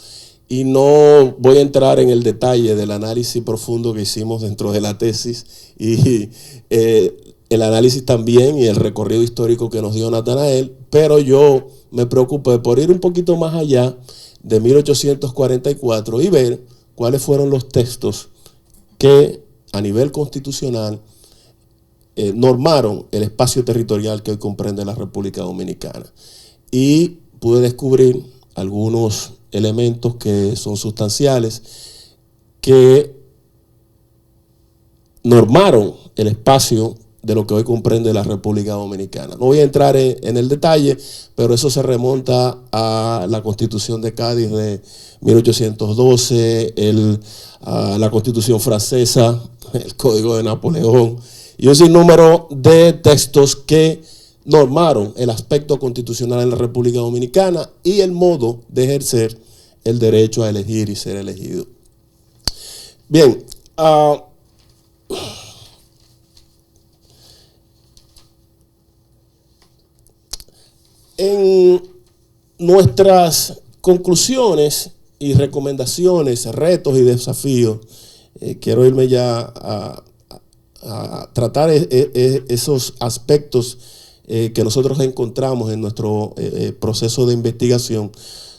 y no voy a entrar en el detalle del análisis profundo que hicimos dentro de la tesis y el análisis también y el recorrido histórico que nos dio Natanael, pero yo me preocupé por ir un poquito más allá de 1844 y ver cuáles fueron los textos que a nivel constitucional normaron el espacio territorial que hoy comprende la República Dominicana. Y pude descubrir algunos elementos que son sustanciales, que normaron el espacio de lo que hoy comprende la República Dominicana. No voy a entrar en el detalle, pero eso se remonta a la Constitución de Cádiz de 1812, a la Constitución francesa, el Código de Napoleón, y un sinnúmero de textos que normaron el aspecto constitucional en la República Dominicana y el modo de ejercer el derecho a elegir y ser elegido. Bien, en nuestras conclusiones y recomendaciones, retos y desafíos, quiero irme ya a tratar esos aspectos que nosotros encontramos en nuestro proceso de investigación,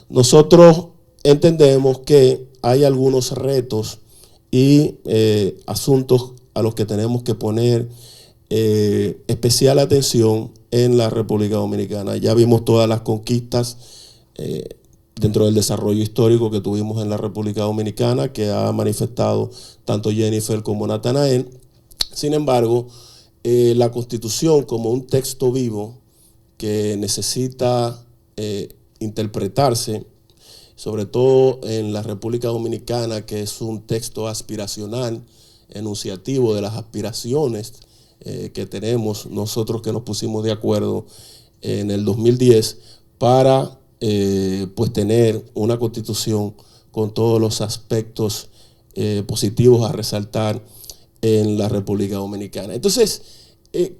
nosotros entendemos que hay algunos retos y asuntos a los que tenemos que poner especial atención en la República Dominicana. Ya vimos todas las conquistas dentro del desarrollo histórico que tuvimos en la República Dominicana, que ha manifestado tanto Jennifer como Natanael. Sin embargo, la Constitución, como un texto vivo que necesita interpretarse, sobre todo en la República Dominicana, que es un texto aspiracional, enunciativo de las aspiraciones que tenemos nosotros, que nos pusimos de acuerdo en el 2010 para pues tener una Constitución con todos los aspectos positivos a resaltar en la República Dominicana. Entonces,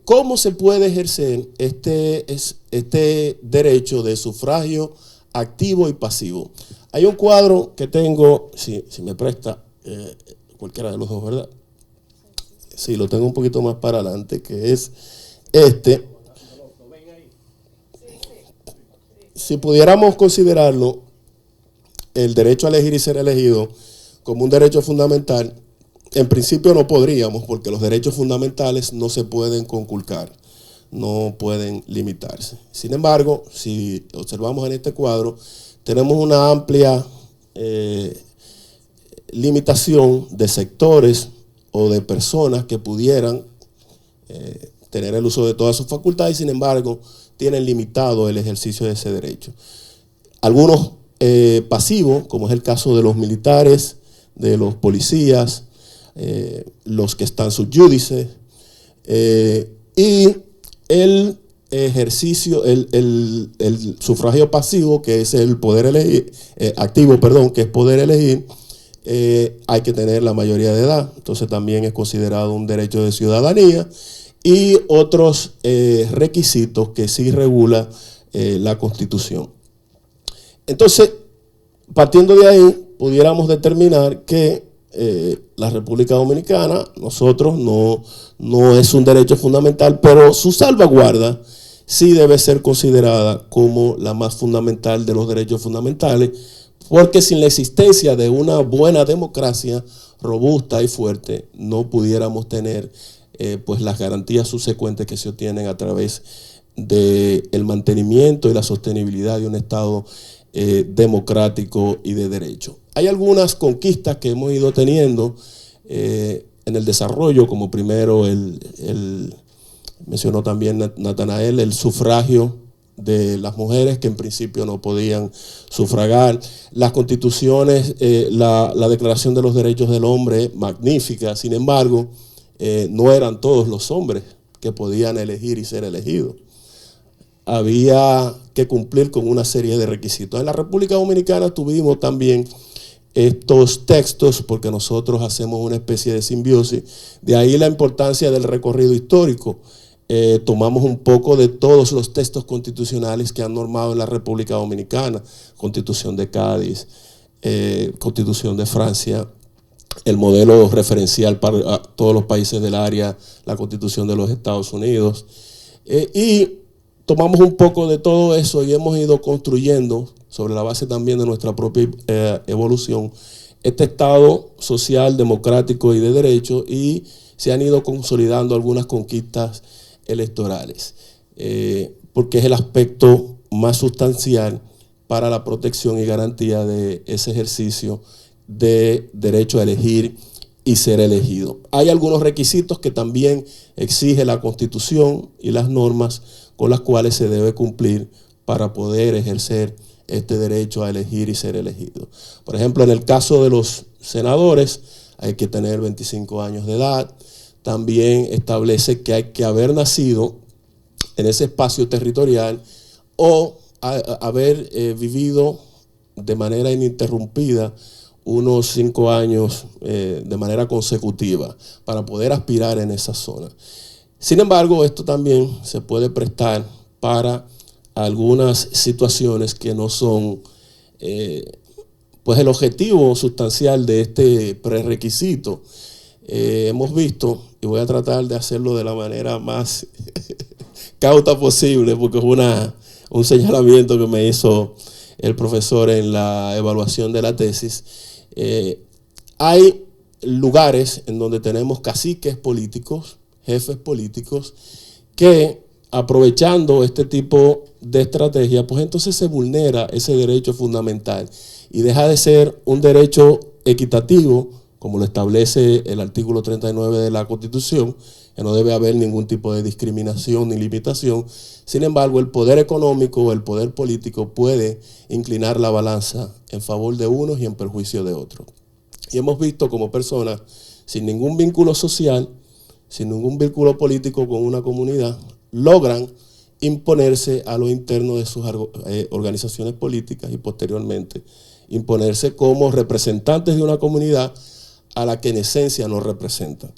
¿cómo se puede ejercer este derecho de sufragio activo y pasivo? Hay un cuadro que tengo, si me presta cualquiera de los dos, ¿verdad? Sí, lo tengo un poquito más para adelante, que es este. Si pudiéramos considerarlo, el derecho a elegir y ser elegido, como un derecho fundamental, en principio no podríamos, porque los derechos fundamentales no se pueden conculcar, no pueden limitarse. Sin embargo, si observamos en este cuadro, tenemos una amplia limitación de sectores o de personas que pudieran tener el uso de todas sus facultades, y sin embargo tienen limitado el ejercicio de ese derecho. Algunos pasivos, como es el caso de los militares, de los policías, los que están subyúdices, y el ejercicio, el sufragio pasivo, que es el poder elegir, activo, perdón, que es poder elegir. Hay que tener la mayoría de edad, entonces también es considerado un derecho de ciudadanía, y otros requisitos que sí regula la Constitución. Entonces, partiendo de ahí, pudiéramos determinar que la República Dominicana, nosotros, no es un derecho fundamental, pero su salvaguarda sí debe ser considerada como la más fundamental de los derechos fundamentales, porque sin la existencia de una buena democracia robusta y fuerte, no pudiéramos tener pues las garantías subsecuentes que se obtienen a través del mantenimiento y la sostenibilidad de un Estado democrático y de derecho. Hay algunas conquistas que hemos ido teniendo en el desarrollo, como primero mencionó también Natanael, el sufragio de las mujeres, que en principio no podían sufragar. Las constituciones, la Declaración de los Derechos del Hombre, magnífica, sin embargo, no eran todos los hombres que podían elegir y ser elegidos. Había que cumplir con una serie de requisitos. En la República Dominicana tuvimos también estos textos, porque nosotros hacemos una especie de simbiosis, de ahí la importancia del recorrido histórico. Tomamos un poco de todos los textos constitucionales que han normado en la República Dominicana: Constitución de Cádiz, Constitución de Francia, el modelo referencial para todos los países del área, la Constitución de los Estados Unidos, y tomamos un poco de todo eso y hemos ido construyendo, sobre la base también de nuestra propia evolución, este Estado social, democrático y de derecho, y se han ido consolidando algunas conquistas electorales, porque es el aspecto más sustancial para la protección y garantía de ese ejercicio de derecho a elegir y ser elegido. Hay algunos requisitos que también exige la Constitución y las normas con las cuales se debe cumplir para poder ejercer este derecho a elegir y ser elegido. Por ejemplo, en el caso de los senadores, hay que tener 25 años de edad. También establece que hay que haber nacido en ese espacio territorial o haber vivido de manera ininterrumpida unos 5 años de manera consecutiva para poder aspirar en esa zona. Sin embargo, esto también se puede prestar para algunas situaciones que no son pues el objetivo sustancial de este prerequisito. hemos visto, y voy a tratar de hacerlo de la manera más cauta posible, porque es un señalamiento que me hizo el profesor en la evaluación de la tesis. Hay lugares en donde tenemos caciques políticos, jefes políticos, que aprovechando este tipo de estrategia, pues entonces se vulnera ese derecho fundamental y deja de ser un derecho equitativo, como lo establece el artículo 39 de la Constitución, que no debe haber ningún tipo de discriminación ni limitación. Sin embargo, el poder económico o el poder político puede inclinar la balanza en favor de unos y en perjuicio de otros. Y hemos visto como personas sin ningún vínculo social, sin ningún vínculo político con una comunidad, logran imponerse a lo interno de sus organizaciones políticas y posteriormente imponerse como representantes de una comunidad a la que en esencia no representan.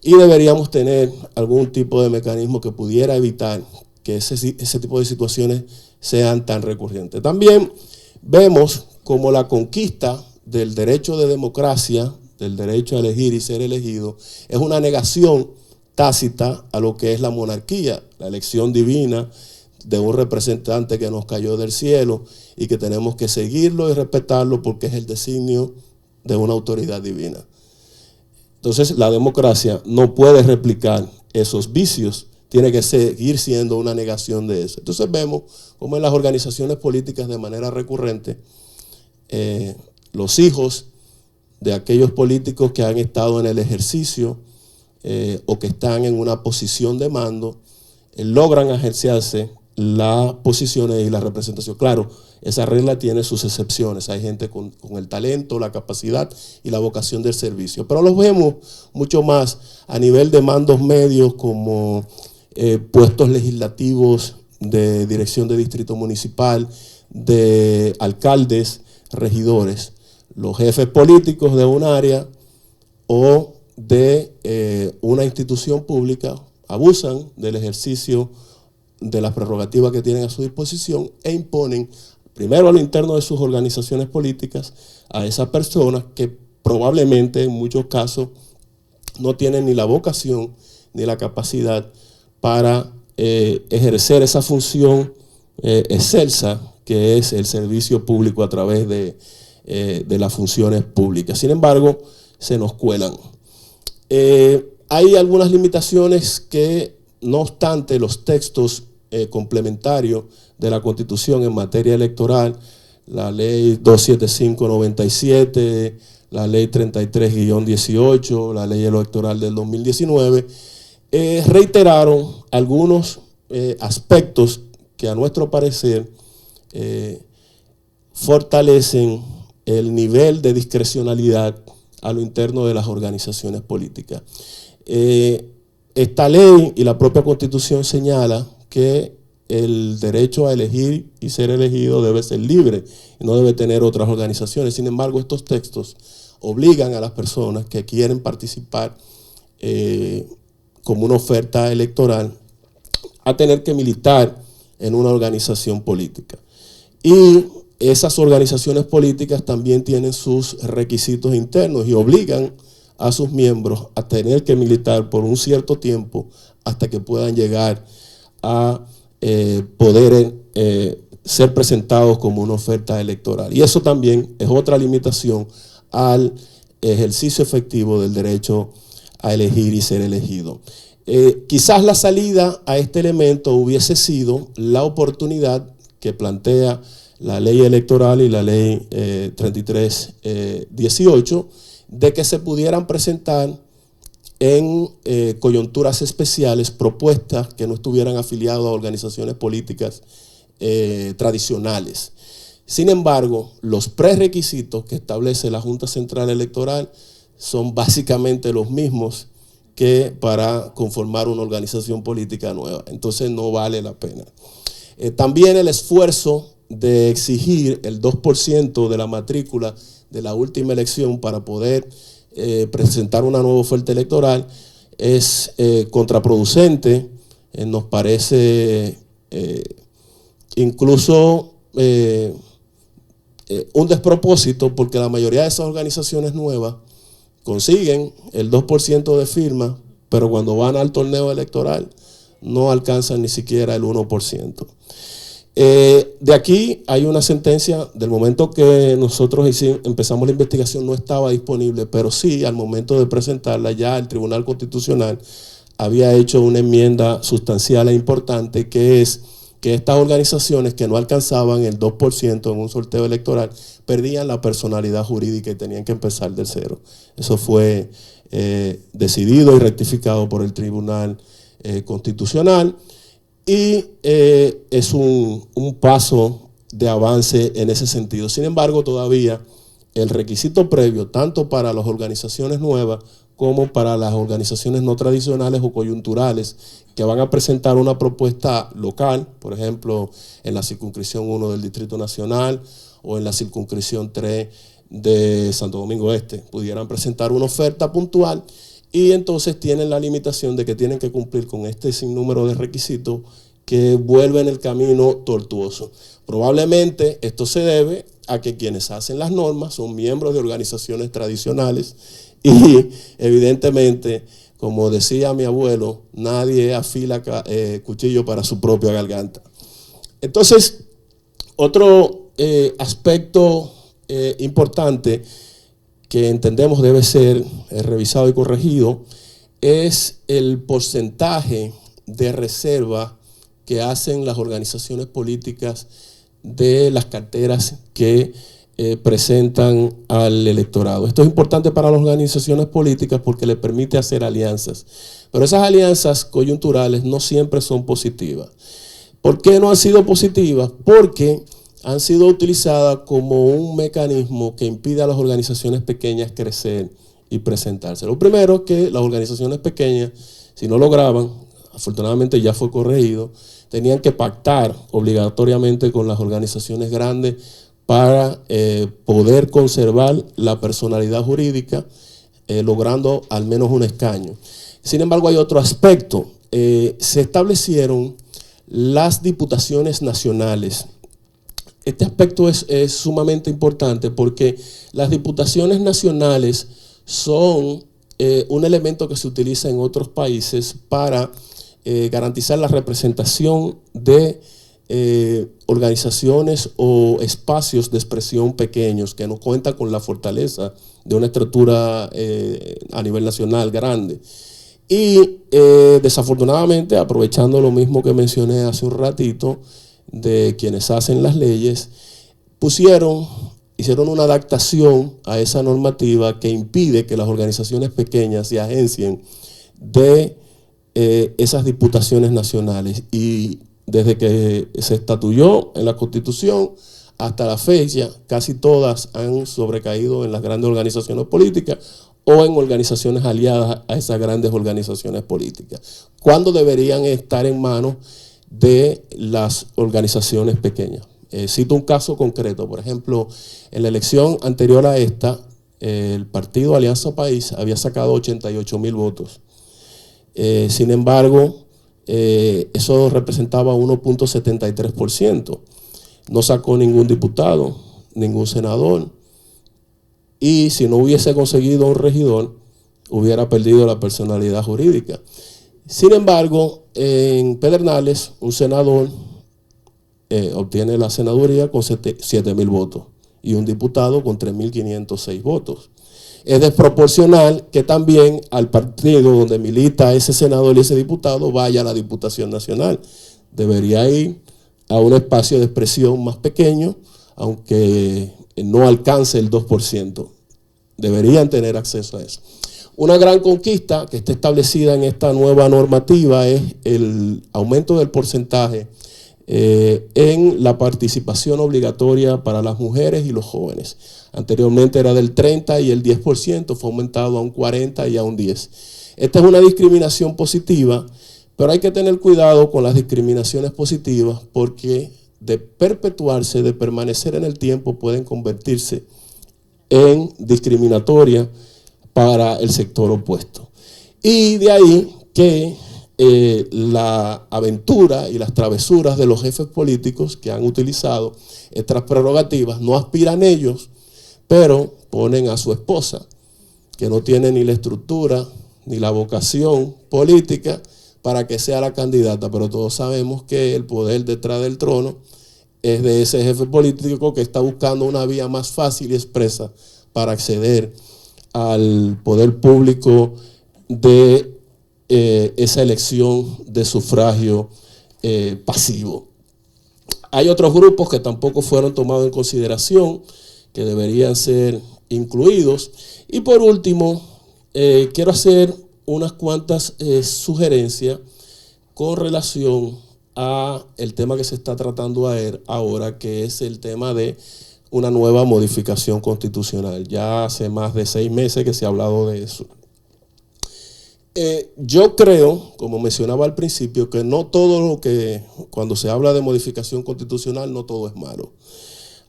Y deberíamos tener algún tipo de mecanismo que pudiera evitar que ese tipo de situaciones sean tan recurrentes. También vemos como la conquista del derecho de democracia, del derecho a elegir y ser elegido, es una negación tácita a lo que es la monarquía, la elección divina de un representante que nos cayó del cielo y que tenemos que seguirlo y respetarlo porque es el designio de una autoridad divina. Entonces la democracia no puede replicar esos vicios, tiene que seguir siendo una negación de eso. Entonces vemos como en las organizaciones políticas de manera recurrente los hijos de aquellos políticos que han estado en el ejercicio o que están en una posición de mando, logran ejercerse las posiciones y la representación. Claro, esa regla tiene sus excepciones. Hay gente con el talento, la capacidad y la vocación del servicio. Pero los vemos mucho más a nivel de mandos medios como puestos legislativos de dirección de distrito municipal, de alcaldes, regidores, los jefes políticos de un área o de una institución pública abusan del ejercicio de las prerrogativas que tienen a su disposición e imponen primero a lo interno de sus organizaciones políticas a esas personas que probablemente en muchos casos no tienen ni la vocación ni la capacidad para ejercer esa función excelsa que es el servicio público a través de las funciones públicas. Sin embargo, se nos cuelan. Hay algunas limitaciones que, no obstante, los textos complementarios de la Constitución en materia electoral, la Ley 275/97, la Ley 33-18, la Ley Electoral del 2019, reiteraron algunos aspectos que a nuestro parecer fortalecen el nivel de discrecionalidad a lo interno de las organizaciones políticas. Esta ley y la propia Constitución señala que el derecho a elegir y ser elegido debe ser libre y no debe tener otras organizaciones. Sin embargo, estos textos obligan a las personas que quieren participar como una oferta electoral a tener que militar en una organización política. Y esas organizaciones políticas también tienen sus requisitos internos y obligan a sus miembros a tener que militar por un cierto tiempo hasta que puedan llegar a poder ser presentados como una oferta electoral. Y eso también es otra limitación al ejercicio efectivo del derecho a elegir y ser elegido. Quizás la salida a este elemento hubiese sido la oportunidad que plantea la ley electoral y la ley 33-18 de que se pudieran presentar en coyunturas especiales propuestas que no estuvieran afiliadas a organizaciones políticas tradicionales. Sin embargo, los prerequisitos que establece la Junta Central Electoral son básicamente los mismos que para conformar una organización política nueva. Entonces no vale la pena. También el esfuerzo de exigir el 2% de la matrícula de la última elección para poder presentar una nueva oferta electoral es contraproducente, nos parece incluso un despropósito, porque la mayoría de esas organizaciones nuevas consiguen el 2% de firmas, pero cuando van al torneo electoral no alcanzan ni siquiera el 1%. De aquí hay una sentencia, del momento que nosotros empezamos la investigación no estaba disponible, pero sí al momento de presentarla ya el Tribunal Constitucional había hecho una enmienda sustancial e importante, que es que estas organizaciones que no alcanzaban el 2% en un sorteo electoral perdían la personalidad jurídica y tenían que empezar de cero. Eso fue decidido y rectificado por el Tribunal Constitucional. Y es un paso de avance en ese sentido. Sin embargo, todavía el requisito previo, tanto para las organizaciones nuevas como para las organizaciones no tradicionales o coyunturales que van a presentar una propuesta local, por ejemplo, en la circunscripción 1 del Distrito Nacional o en la circunscripción 3 de Santo Domingo Este, pudieran presentar una oferta puntual. Y entonces tienen la limitación de que tienen que cumplir con este sinnúmero de requisitos que vuelven el camino tortuoso. Probablemente esto se debe a que quienes hacen las normas son miembros de organizaciones tradicionales y evidentemente, como decía mi abuelo, nadie afila cuchillo para su propia garganta. Entonces, otro aspecto importante que entendemos debe ser revisado y corregido es el porcentaje de reserva que hacen las organizaciones políticas de las carteras que presentan al electorado. Esto es importante para las organizaciones políticas porque les permite hacer alianzas, pero esas alianzas coyunturales no siempre son positivas. ¿Por qué no han sido positivas? Porque han sido utilizadas como un mecanismo que impide a las organizaciones pequeñas crecer y presentarse. Lo primero es que las organizaciones pequeñas, si no lograban, afortunadamente ya fue corregido, tenían que pactar obligatoriamente con las organizaciones grandes para poder conservar la personalidad jurídica, logrando al menos un escaño. Sin embargo, hay otro aspecto. Se establecieron las diputaciones nacionales. Este aspecto es sumamente importante porque las diputaciones nacionales son un elemento que se utiliza en otros países para garantizar la representación de organizaciones o espacios de expresión pequeños que no cuentan con la fortaleza de una estructura a nivel nacional grande. Y desafortunadamente, aprovechando lo mismo que mencioné hace un ratito, de quienes hacen las leyes, hicieron una adaptación a esa normativa que impide que las organizaciones pequeñas se agencien de esas diputaciones nacionales. Y desde que se estatuyó en la Constitución hasta la fecha, casi todas han sobrecaído en las grandes organizaciones políticas o en organizaciones aliadas a esas grandes organizaciones políticas, cuando deberían estar en manos de las organizaciones pequeñas. Cito un caso concreto. Por ejemplo, en la elección anterior a esta, el partido Alianza País había sacado 88,000 votos. Sin embargo, eso representaba 1.73%. No sacó ningún diputado, ningún senador. Y si no hubiese conseguido un regidor, hubiera perdido la personalidad jurídica. Sin embargo, en Pedernales, un senador obtiene la senaduría con 7,000 votos y un diputado con 3,506 votos. Es desproporcional que también al partido donde milita ese senador y ese diputado vaya a la Diputación Nacional. Debería ir a un espacio de expresión más pequeño, aunque no alcance el 2%. Deberían tener acceso a eso. Una gran conquista que está establecida en esta nueva normativa es el aumento del porcentaje en la participación obligatoria para las mujeres y los jóvenes. Anteriormente era del 30 y el 10%, fue aumentado a un 40 y a un 10. Esta es una discriminación positiva, pero hay que tener cuidado con las discriminaciones positivas porque de perpetuarse, de permanecer en el tiempo, pueden convertirse en discriminatoria para el sector opuesto. Y de ahí que la aventura y las travesuras de los jefes políticos que han utilizado estas prerrogativas no aspiran ellos, pero ponen a su esposa, que no tiene ni la estructura ni la vocación política para que sea la candidata, pero todos sabemos que el poder detrás del trono es de ese jefe político que está buscando una vía más fácil y expresa para acceder al poder público de esa elección de sufragio pasivo. Hay otros grupos que tampoco fueron tomados en consideración, que deberían ser incluidos. Y por último, quiero hacer unas cuantas sugerencias con relación a el tema que se está tratando ahora, que es el tema de una nueva modificación constitucional. Ya hace más de 6 meses que se ha hablado de eso. Yo creo, como mencionaba al principio, que no todo lo que, cuando se habla de modificación constitucional, no todo es malo.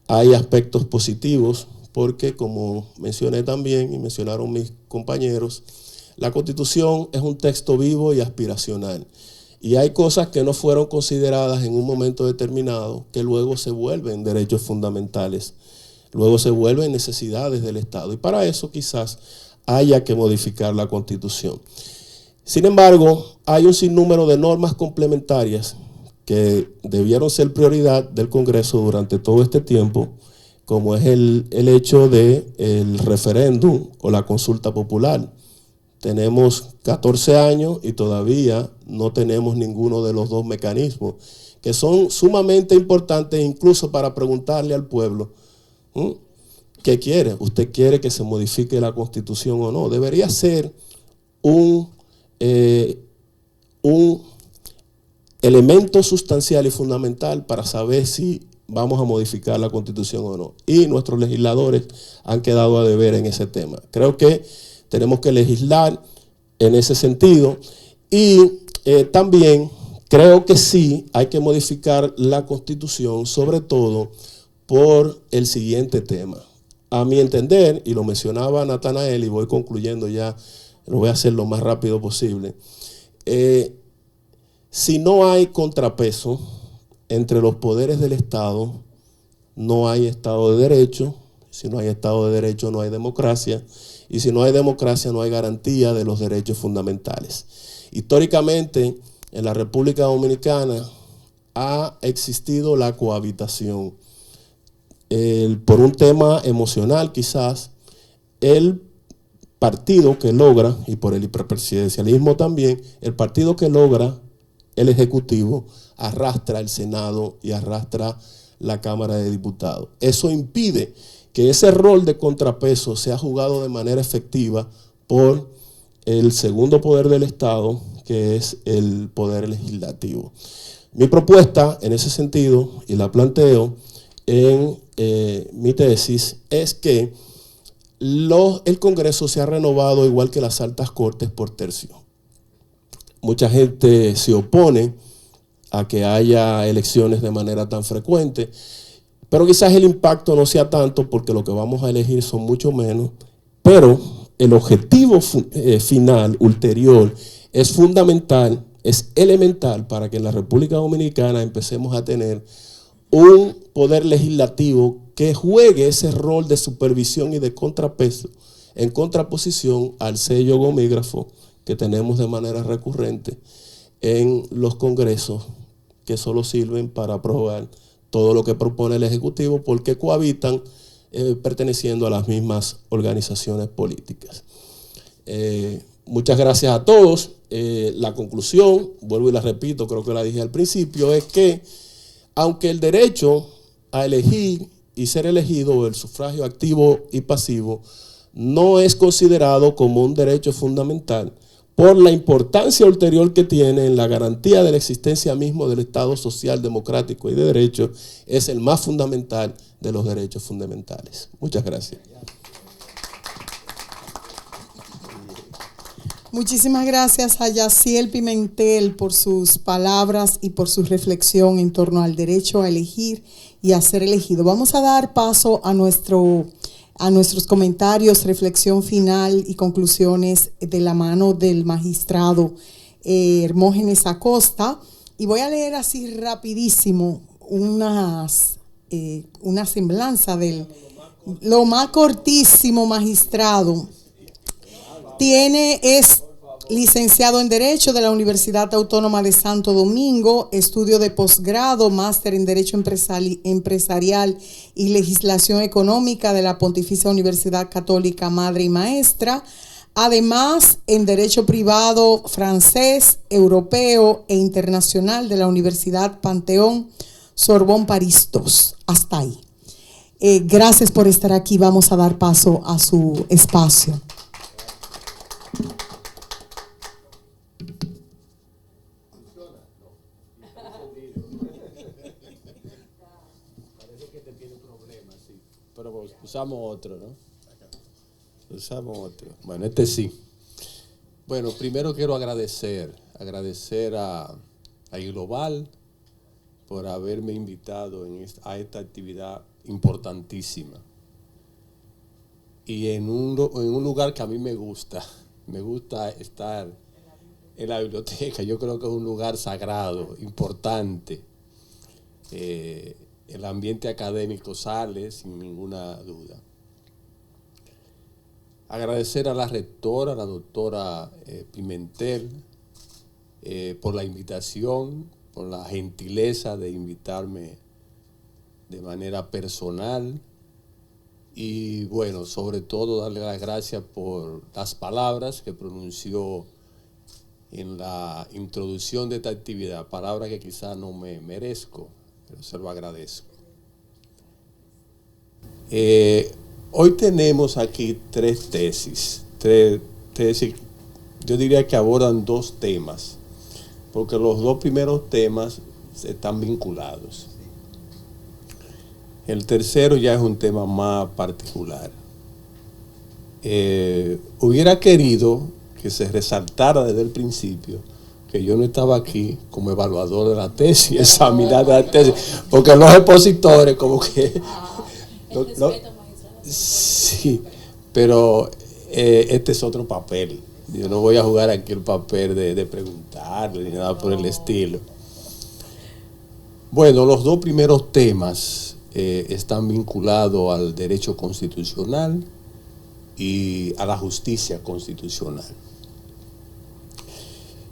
Hay aspectos positivos, porque como mencioné también y mencionaron mis compañeros, la Constitución es un texto vivo y aspiracional. Y hay cosas que no fueron consideradas en un momento determinado que luego se vuelven derechos fundamentales, luego se vuelven necesidades del Estado. Y para eso quizás haya que modificar la Constitución. Sin embargo, hay un sinnúmero de normas complementarias que debieron ser prioridad del Congreso durante todo este tiempo, como es el hecho del referéndum o la consulta popular. Tenemos 14 años y todavía no tenemos ninguno de los dos mecanismos, que son sumamente importantes incluso para preguntarle al pueblo, ¿qué quiere? ¿Usted quiere que se modifique la Constitución o no? Debería ser un elemento sustancial y fundamental para saber si vamos a modificar la Constitución o no. Y nuestros legisladores han quedado a deber en ese tema. Creo que tenemos que legislar en ese sentido y también creo que sí hay que modificar la Constitución, sobre todo por el siguiente tema. A mi entender, y lo mencionaba Natanael y voy concluyendo ya, lo voy a hacer lo más rápido posible. Si no hay contrapeso entre los poderes del Estado, no hay Estado de Derecho. Si no hay Estado de Derecho, no hay democracia. Y si no hay democracia, no hay garantía de los derechos fundamentales. Históricamente, en la República Dominicana ha existido la cohabitación. Por un tema emocional, quizás, el partido que logra, y por el hiperpresidencialismo también, el partido que logra el Ejecutivo arrastra el Senado y arrastra la Cámara de Diputados. Eso impide que ese rol de contrapeso sea jugado de manera efectiva por el segundo poder del Estado, que es el poder legislativo. Mi propuesta en ese sentido, y la planteo en mi tesis, es que el Congreso se ha renovado igual que las altas cortes por tercio. Mucha gente se opone a que haya elecciones de manera tan frecuente, pero quizás el impacto no sea tanto porque lo que vamos a elegir son mucho menos, pero el objetivo final, ulterior, es fundamental, es elemental para que en la República Dominicana empecemos a tener un poder legislativo que juegue ese rol de supervisión y de contrapeso en contraposición al sello gomígrafo que tenemos de manera recurrente en los congresos, que solo sirven para aprobar todo lo que propone el Ejecutivo porque cohabitan perteneciendo a las mismas organizaciones políticas. Muchas gracias a todos. La conclusión, vuelvo y la repito, creo que la dije al principio, es que aunque el derecho a elegir y ser elegido, el sufragio activo y pasivo, no es considerado como un derecho fundamental por la importancia ulterior que tiene en la garantía de la existencia mismo del Estado social, democrático y de derecho, es el más fundamental de los derechos fundamentales. Muchas gracias. Muchísimas gracias a Yaciel Pimentel por sus palabras y por su reflexión en torno al derecho a elegir y a ser elegido. Vamos a dar paso a nuestros comentarios, reflexión final y conclusiones de la mano del magistrado Hermógenes Acosta. Y voy a leer así rapidísimo una semblanza del lo más cortísimo, magistrado. Es licenciado en Derecho de la Universidad Autónoma de Santo Domingo, estudio de posgrado, máster en Derecho Empresarial y Legislación Económica de la Pontificia Universidad Católica Madre y Maestra. Además, en Derecho Privado francés, europeo e internacional de la Universidad Panteón Sorbonne París II. Hasta ahí. Gracias por estar aquí. Vamos a dar paso a su espacio. Parece que te tiene problemas, sí. Pero usamos otro, ¿no? Usamos otro. Bueno, este sí. Bueno, primero quiero agradecer a iGlobal por haberme invitado a esta actividad importantísima. Y en un lugar que a mí me gusta estar en la biblioteca. Yo creo que es un lugar sagrado, importante. El ambiente académico sale sin ninguna duda. Agradecer a la rectora, la doctora Pimentel, por la invitación, por la gentileza de invitarme de manera personal y bueno, sobre todo darle las gracias por las palabras que pronunció en la introducción de esta actividad, palabras que quizás no me merezco, pero se lo agradezco. Hoy tenemos aquí tres tesis, yo diría que abordan dos temas, porque los dos primeros temas están vinculados. El tercero ya es un tema más particular. Hubiera querido que se resaltara desde el principio que yo no estaba aquí como evaluador de la tesis, examinar de la tesis, porque los expositores como que... sí, pero este es otro papel. Yo no voy a jugar aquí el papel de preguntarle ni nada por el estilo. Bueno, los dos primeros temas están vinculados al derecho constitucional y a la justicia constitucional.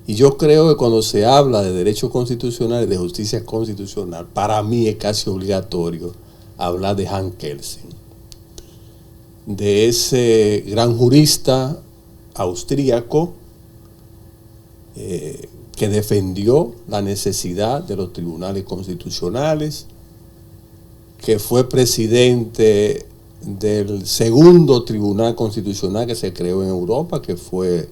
Y yo creo que cuando se habla de derecho constitucional y de justicia constitucional, para mí es casi obligatorio hablar de Hans Kelsen, de ese gran jurista austríaco que defendió la necesidad de los tribunales constitucionales, que fue presidente del segundo tribunal constitucional que se creó en Europa, que fue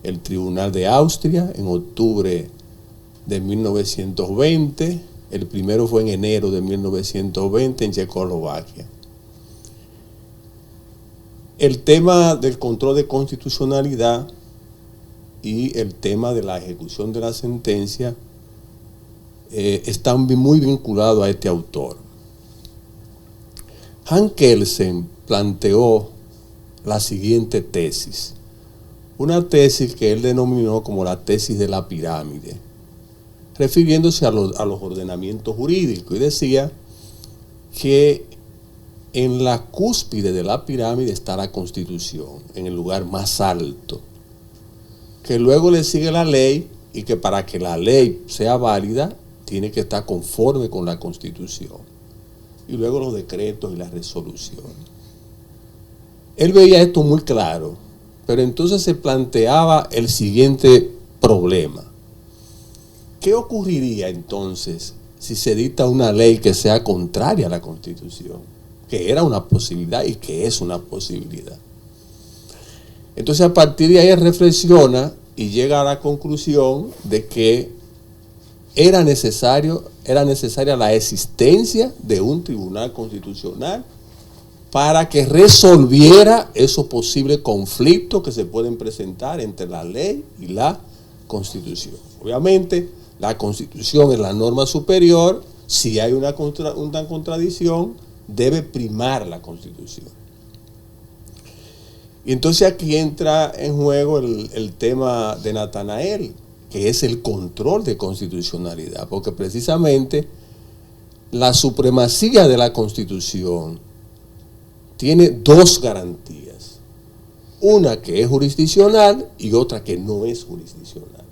el Tribunal de Austria, en octubre de 1920. El primero fue en enero de 1920 en Checoslovaquia. El tema del control de constitucionalidad y el tema de la ejecución de la sentencia están muy vinculados a este autor. Hans Kelsen planteó la siguiente tesis, una tesis que él denominó como la tesis de la pirámide, refiriéndose a los ordenamientos jurídicos, y decía que en la cúspide de la pirámide está la Constitución, en el lugar más alto, que luego le sigue la ley y que para que la ley sea válida tiene que estar conforme con la Constitución, y luego los decretos y las resoluciones. Él veía esto muy claro, pero entonces se planteaba el siguiente problema. ¿Qué ocurriría entonces si se dicta una ley que sea contraria a la Constitución? Que era una posibilidad y que es una posibilidad. Entonces a partir de ahí él reflexiona y llega a la conclusión de que era necesaria la existencia de un tribunal constitucional para que resolviera esos posibles conflictos que se pueden presentar entre la ley y la Constitución. Obviamente, la Constitución es la norma superior. Si hay una contradicción, debe primar la Constitución. Y entonces aquí entra en juego el tema de Natanael, que es el control de constitucionalidad, porque precisamente la supremacía de la Constitución tiene dos garantías. una que es jurisdiccional y otra que no es jurisdiccional.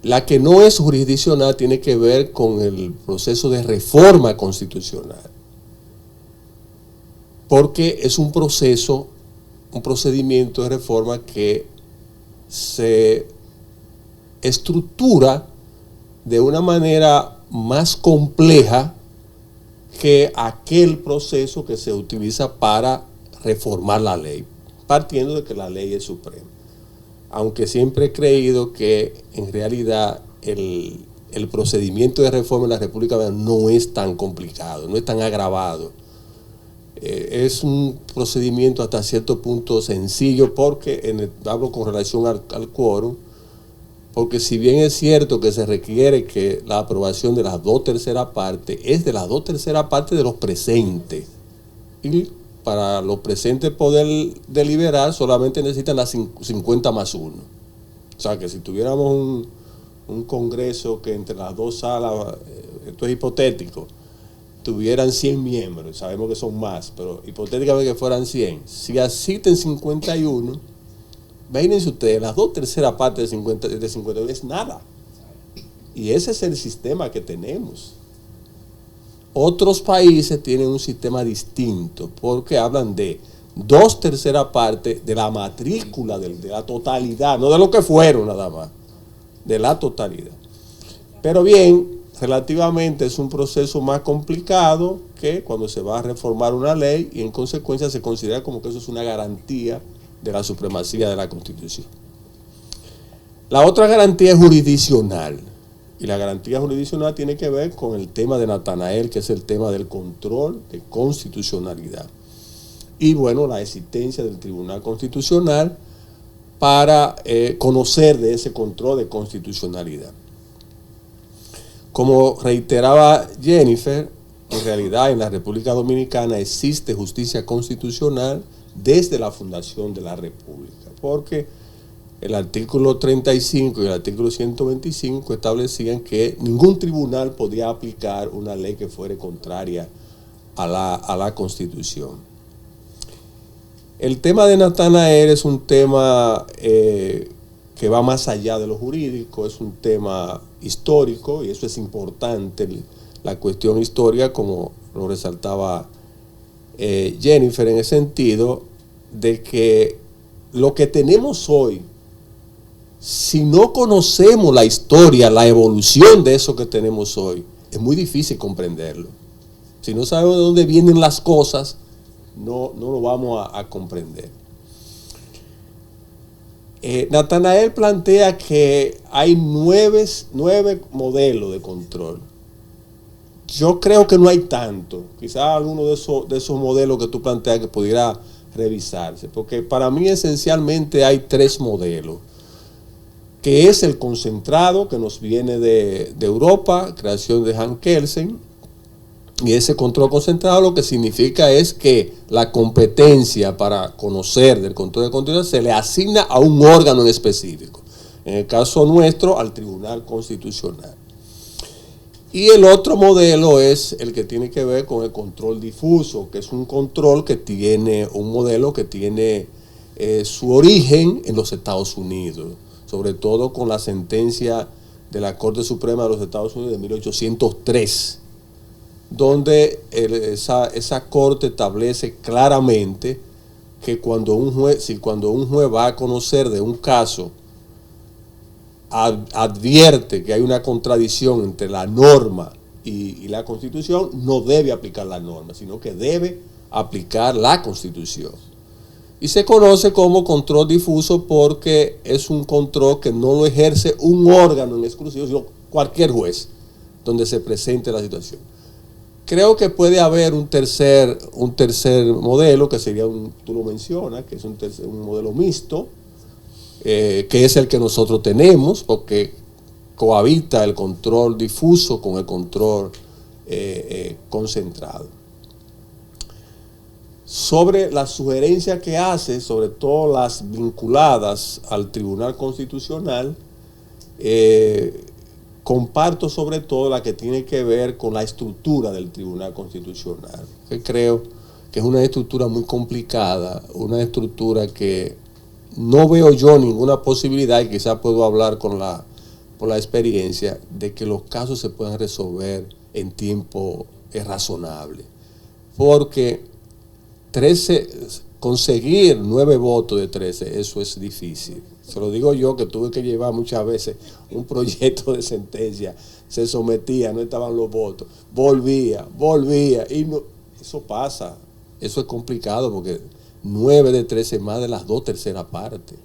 La que no es jurisdiccional tiene que ver con el proceso de reforma constitucional, porque es un procedimiento de reforma que se estructura de una manera más compleja que aquel proceso que se utiliza para reformar la ley, partiendo de que la ley es suprema. Aunque siempre he creído que en realidad el procedimiento de reforma en la República Dominicana no es tan complicado, no es tan agravado. Es un procedimiento hasta cierto punto sencillo, porque hablo con relación al quórum, porque si bien es cierto que se requiere que la aprobación de las 2/3 partes, es de las 2/3 partes de los presentes. Y para los presentes poder deliberar solamente necesitan las 50 más 1. O sea que si tuviéramos un congreso que entre las dos salas, esto es hipotético, tuvieran 100 miembros, sabemos que son más, pero hipotéticamente que fueran 100, si asisten 51, imagínense ustedes, las 2/3 partes de 51 es nada. Y ese es el sistema que tenemos. Otros países tienen un sistema distinto, porque hablan de 2/3 partes de la matrícula, de la totalidad, no de lo que fueron nada más, de la totalidad. Pero bien, relativamente es un proceso más complicado que cuando se va a reformar una ley, y en consecuencia se considera como que eso es una garantía de la supremacía de la Constitución. La otra garantía es jurisdiccional, y la garantía jurisdiccional tiene que ver con el tema de Natanael, que es el tema del control de constitucionalidad. Y bueno, la existencia del Tribunal Constitucional para conocer de ese control de constitucionalidad. Como reiteraba Jennifer, en realidad en la República Dominicana existe justicia constitucional desde la fundación de la República, porque el artículo 35 y el artículo 125 establecían que ningún tribunal podía aplicar una ley que fuera contraria a la Constitución. El tema de Natanael es un tema que va más allá de lo jurídico, es un tema histórico, y eso es importante, la cuestión histórica, como lo resaltaba Jennifer, en el sentido de que lo que tenemos hoy, si no conocemos la historia, la evolución de eso que tenemos hoy, es muy difícil comprenderlo. Si no sabemos de dónde vienen las cosas, no lo vamos a comprender. Natanael plantea que hay nueve modelos de control. Yo creo que no hay tanto. Quizás alguno de esos modelos que tú planteas que pudiera revisarse, porque para mí esencialmente hay 3 modelos, que es el concentrado, que nos viene de Europa, creación de Hans Kelsen. Y ese control concentrado lo que significa es que la competencia para conocer del control de control se le asigna a un órgano en específico. En el caso nuestro, al Tribunal Constitucional. Y el otro modelo es el que tiene que ver con el control difuso, que es un control que tiene, un modelo que tiene su origen en los Estados Unidos, sobre todo con la sentencia de la Corte Suprema de los Estados Unidos de 1803, donde esa corte establece claramente que cuando un juez va a conocer de un caso, advierte que hay una contradicción entre la norma y la Constitución, no debe aplicar la norma, sino que debe aplicar la Constitución. Y se conoce como control difuso porque es un control que no lo ejerce un órgano en exclusivo, sino cualquier juez donde se presente la situación. Creo que puede haber un tercer modelo, que sería, tú lo mencionas, que es un modelo mixto, que es el que nosotros tenemos, porque cohabita el control difuso con el control concentrado. Sobre las sugerencias que hace, sobre todo las vinculadas al Tribunal Constitucional, comparto sobre todo la que tiene que ver con la estructura del Tribunal Constitucional, que creo que es una estructura muy complicada, una estructura que no veo yo ninguna posibilidad, y quizás puedo hablar por la experiencia, de que los casos se puedan resolver en tiempo razonable. Porque 13, conseguir 9 votos de 13, eso es difícil. Se lo digo yo, que tuve que llevar muchas veces un proyecto de sentencia, se sometía, no estaban los votos, volvía, y no, eso pasa, eso es complicado, porque 9 de 13 más de las 2/3 partes.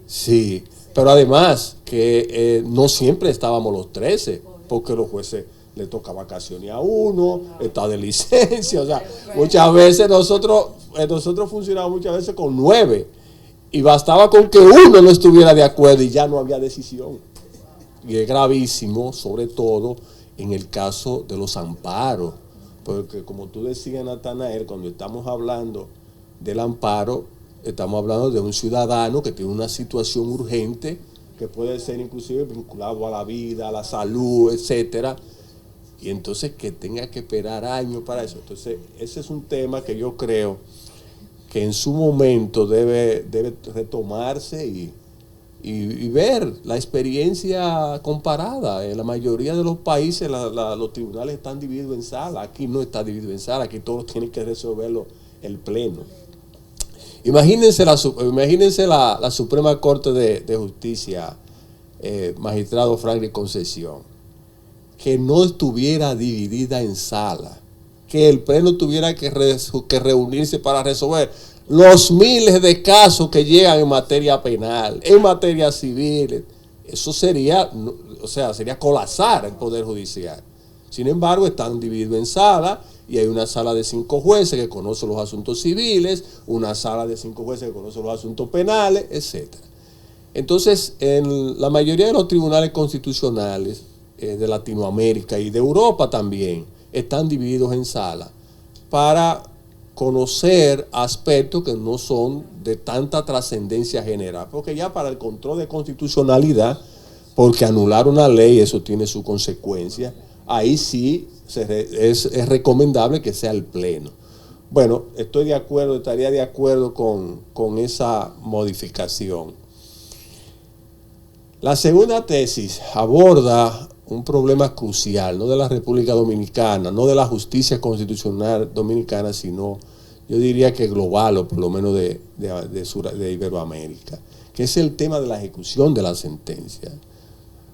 Sí, pero además que no siempre estábamos los 13, porque los jueces le toca vacaciones a uno, está de licencia, o sea, muchas veces nosotros funcionamos muchas veces con 9, y bastaba con que uno no estuviera de acuerdo y ya no había decisión. Y es gravísimo, sobre todo en el caso de los amparos, porque como tú decías, Natanael, cuando estamos hablando del amparo, estamos hablando de un ciudadano que tiene una situación urgente, que puede ser inclusive vinculado a la vida, a la salud, etcétera, y entonces que tenga que esperar años para eso. Entonces, ese es un tema que yo creo que en su momento debe retomarse y ver la experiencia comparada. En la mayoría de los países los tribunales están divididos en sala. Aquí no está dividido en sala, aquí todos tienen que resolverlo el Pleno. Imagínense la Suprema Corte de Justicia, magistrado Franklin Conceición, que no estuviera dividida en sala, que el Pleno tuviera que reunirse para resolver los miles de casos que llegan en materia penal, en materia civil. Eso sería colapsar el Poder Judicial. Sin embargo, están divididos en sala, y hay una sala de 5 jueces que conocen los asuntos civiles, una sala de 5 jueces que conocen los asuntos penales, etc. Entonces, en la mayoría de los tribunales constitucionales de Latinoamérica y de Europa también están divididos en sala para conocer aspectos que no son de tanta trascendencia general, porque ya para el control de constitucionalidad, porque anular una ley, eso tiene su consecuencia, ahí sí es recomendable que sea el Pleno. Bueno, estaría de acuerdo con esa modificación. La segunda tesis aborda un problema crucial, no de la República Dominicana, no de la justicia constitucional dominicana, sino yo diría que global, o por lo menos de Iberoamérica, que es el tema de la ejecución de la sentencia.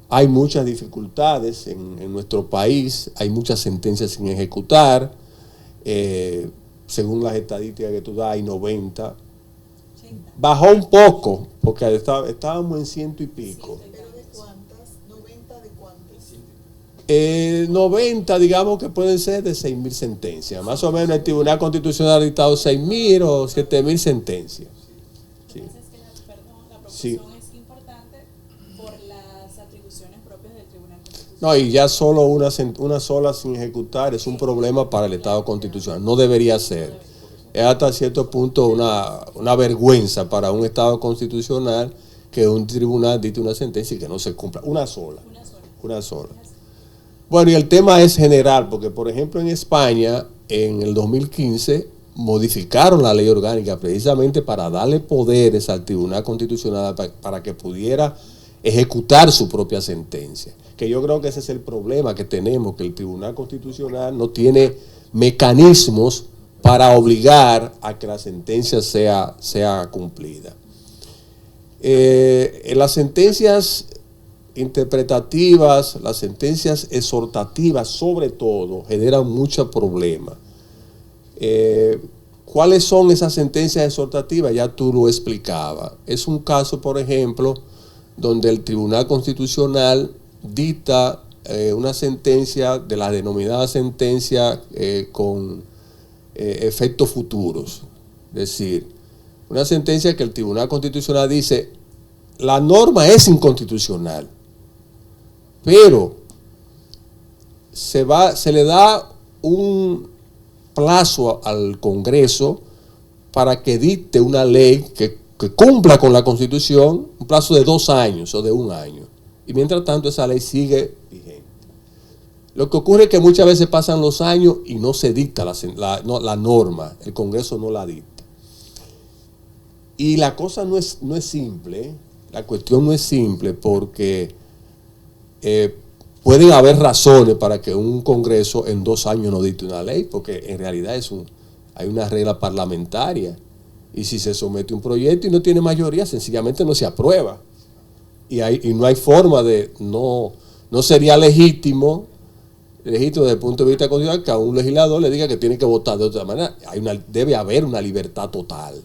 Hay muchas dificultades en nuestro país, hay muchas sentencias sin ejecutar, según las estadísticas que tú das, hay 90. Bajó un poco, porque estábamos en 100 y pico. ¿Pero de cuántas? ¿90 de cuántas? 90, digamos que pueden ser de 6.000 sentencias. Más o menos el Tribunal Constitucional ha dictado 6.000 o 7.000 sentencias. Sí. La proporción Sí. es importante por las atribuciones propias del Tribunal Constitucional. No, y ya solo una sola sin ejecutar es un problema para el Estado constitucional. No debería ser. Es hasta cierto punto una vergüenza para un Estado constitucional que un tribunal dicte una sentencia y que no se cumpla. Una sola. Bueno, y el tema es general, porque por ejemplo en España, en el 2015, modificaron la ley orgánica precisamente para darle poderes al Tribunal Constitucional para que pudiera ejecutar su propia sentencia. Que yo creo que ese es el problema que tenemos, que el Tribunal Constitucional no tiene mecanismos para obligar a que la sentencia sea cumplida. Las sentencias interpretativas, las sentencias exhortativas sobre todo, generan muchos problemas. ¿Cuáles son esas sentencias exhortativas? Ya tú lo explicabas. Es un caso, por ejemplo, donde el Tribunal Constitucional dicta una sentencia, de la denominada sentencia con efectos futuros. Es decir, una sentencia que el Tribunal Constitucional dice, la norma es inconstitucional, pero se le da un plazo al Congreso para que dicte una ley que cumpla con la Constitución, un plazo de 2 años o de 1 año. Y mientras tanto esa ley sigue vigente. Lo que ocurre es que muchas veces pasan los años y no se dicta la norma, el Congreso no la dicta. Y la cosa no es simple, la cuestión no es simple porque pueden haber razones para que un Congreso en 2 años no dicte una ley, porque en realidad hay una regla parlamentaria. Y si se somete un proyecto y no tiene mayoría, sencillamente no se aprueba. Y no hay forma de, no sería legítimo desde el punto de vista constitucional que a un legislador le diga que tiene que votar de otra manera. Debe haber una libertad total.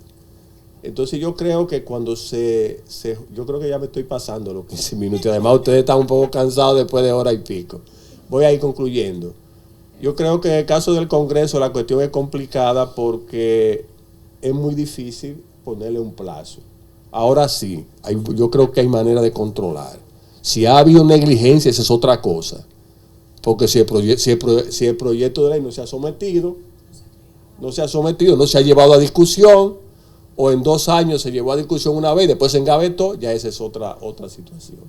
Entonces yo creo que cuando yo creo que ya me estoy pasando los 15 minutos. Además ustedes están un poco cansados después de hora y pico. Voy a ir concluyendo. Yo creo que en el caso del Congreso la cuestión es complicada porque es muy difícil ponerle un plazo. Ahora sí, yo creo que hay manera de controlar. Si ha habido negligencia, esa es otra cosa. Porque si el proyecto de ley no se ha sometido, no se ha llevado a discusión, o en 2 años se llevó a discusión una vez y después se engavetó, ya esa es otra situación.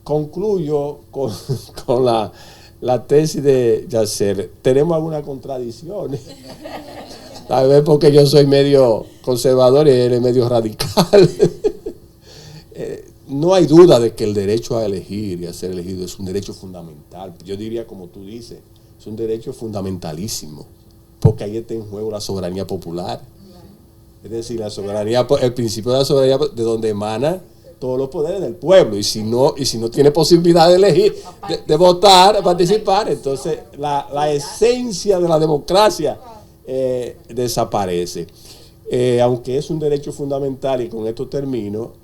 Concluyo con la tesis de Yasser. Tenemos algunas contradicciones. Tal vez porque yo soy medio conservador y él es medio radical. No hay duda de que el derecho a elegir y a ser elegido es un derecho fundamental. Yo diría, como tú dices, es un derecho fundamentalísimo, porque ahí está en juego la soberanía popular. Es decir, el principio de la soberanía, de donde emana todos los poderes del pueblo. Y si no tiene posibilidad de elegir, de votar, de participar, entonces la esencia de la democracia desaparece. Aunque es un derecho fundamental, y con esto termino,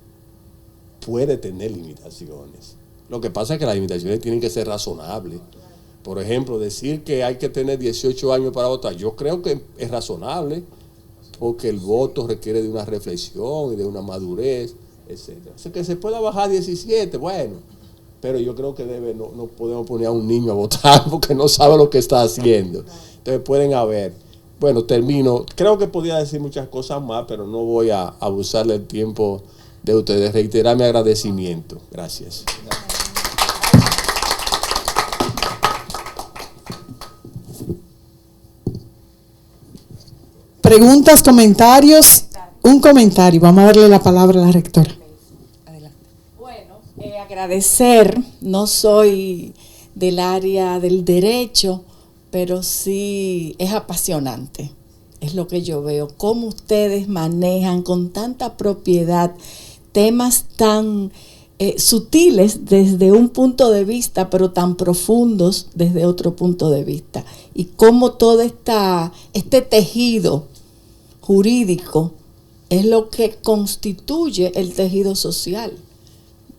puede tener limitaciones. Lo que pasa es que las limitaciones tienen que ser razonables. Por ejemplo, decir que hay que tener 18 años para votar, yo creo que es razonable, porque el voto requiere de una reflexión y de una madurez, etc. O sea, que se pueda bajar a 17, bueno, pero yo creo que no podemos poner a un niño a votar porque no sabe lo que está haciendo. Entonces pueden haber. Bueno, termino. Creo que podría decir muchas cosas más, pero no voy a abusar del tiempo de ustedes. Reiterar mi agradecimiento. Gracias. Preguntas, comentarios. Un comentario. Vamos a darle la palabra a la rectora. Adelante. Bueno, agradecer. No soy del área del derecho, pero sí es apasionante. Es lo que yo veo. Cómo ustedes manejan con tanta propiedad temas tan sutiles desde un punto de vista, pero tan profundos desde otro punto de vista. Y cómo todo este tejido jurídico es lo que constituye el tejido social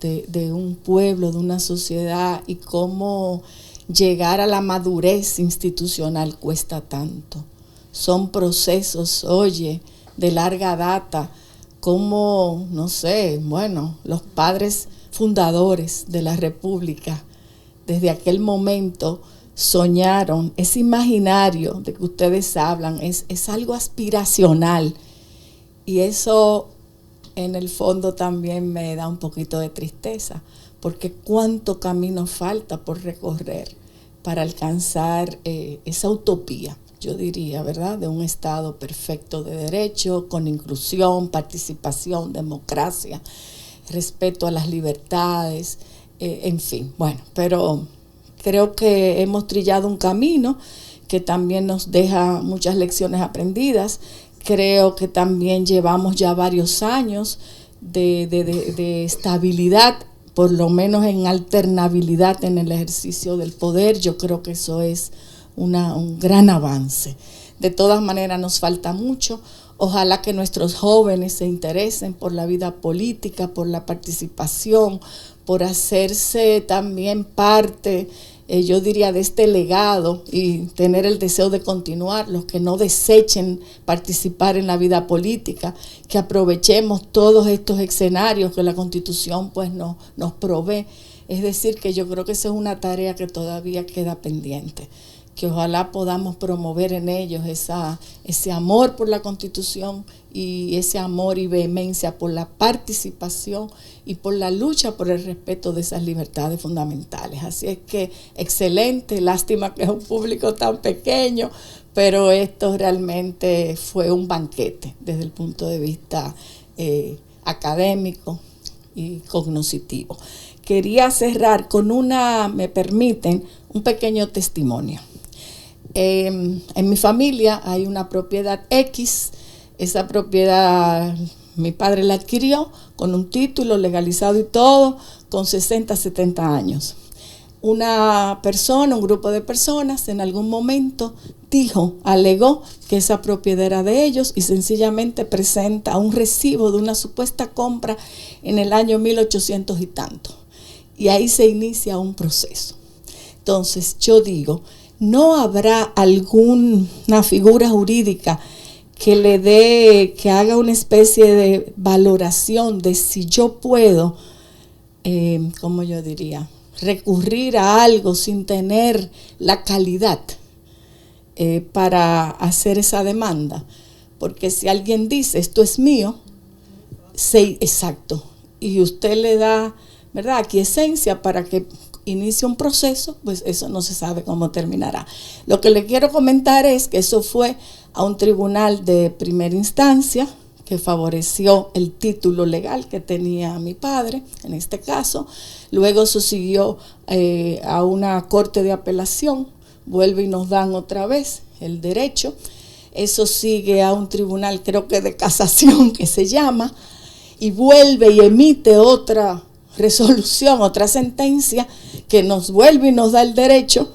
de un pueblo, de una sociedad, y cómo llegar a la madurez institucional cuesta tanto. Son procesos, de larga data, como, no sé, los padres fundadores de la República, desde aquel momento soñaron, ese imaginario de que ustedes hablan, es algo aspiracional, y eso en el fondo también me da un poquito de tristeza, porque cuánto camino falta por recorrer para alcanzar esa utopía, yo diría, ¿verdad?, de un Estado perfecto de derecho, con inclusión, participación, democracia, respeto a las libertades, en fin, pero creo que hemos trillado un camino que también nos deja muchas lecciones aprendidas. Creo que también llevamos ya varios años de estabilidad, por lo menos en alternabilidad en el ejercicio del poder. Yo creo que eso es un gran avance. De todas maneras nos falta mucho. Ojalá que nuestros jóvenes se interesen por la vida política, por la participación, por hacerse también parte, yo diría, de este legado, y tener el deseo de continuar. Los que no desechen participar en la vida política, que aprovechemos todos estos escenarios que la Constitución pues nos provee. Es decir, que yo creo que esa es una tarea que todavía queda pendiente, que ojalá podamos promover en ellos ese amor por la Constitución y ese amor y vehemencia por la participación y por la lucha por el respeto de esas libertades fundamentales. Así es que excelente, lástima que es un público tan pequeño, pero esto realmente fue un banquete desde el punto de vista académico y cognoscitivo. Quería cerrar con me permiten, un pequeño testimonio. En mi familia hay una propiedad X, esa propiedad mi padre la adquirió con un título legalizado y todo, con 60, 70 años. Una persona, un grupo de personas en algún momento alegó que esa propiedad era de ellos y sencillamente presenta un recibo de una supuesta compra en el año 1800 y tanto. Y ahí se inicia un proceso. Entonces yo digo, ¿no habrá alguna figura jurídica que haga una especie de valoración de si yo puedo, ¿cómo yo diría?, recurrir a algo sin tener la calidad para hacer esa demanda? Porque si alguien dice, esto es mío, exacto, y usted le da, ¿verdad?, aquiescencia para que inicie un proceso, pues eso no se sabe cómo terminará. Lo que le quiero comentar es que eso fue a un tribunal de primera instancia que favoreció el título legal que tenía mi padre, en este caso. Luego eso siguió a una corte de apelación, vuelve y nos dan otra vez el derecho. Eso sigue a un tribunal, creo que de casación, que se llama, y vuelve y emite otra resolución, otra sentencia que nos vuelve y nos da el derecho,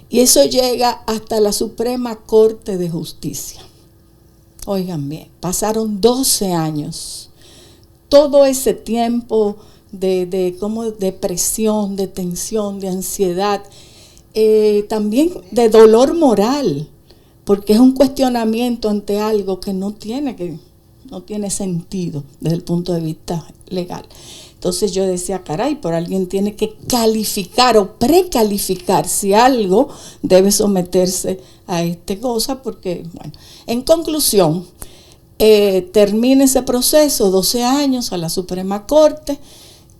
y eso llega hasta la Suprema Corte de Justicia. Oigan bien, pasaron 12 años, todo ese tiempo de presión, de tensión, de ansiedad, también de dolor moral, porque es un cuestionamiento ante algo que no tiene sentido desde el punto de vista legal. Entonces yo decía, caray, pero alguien tiene que calificar o precalificar si algo debe someterse a esta cosa, porque, bueno, en conclusión, termina ese proceso, 12 años a la Suprema Corte,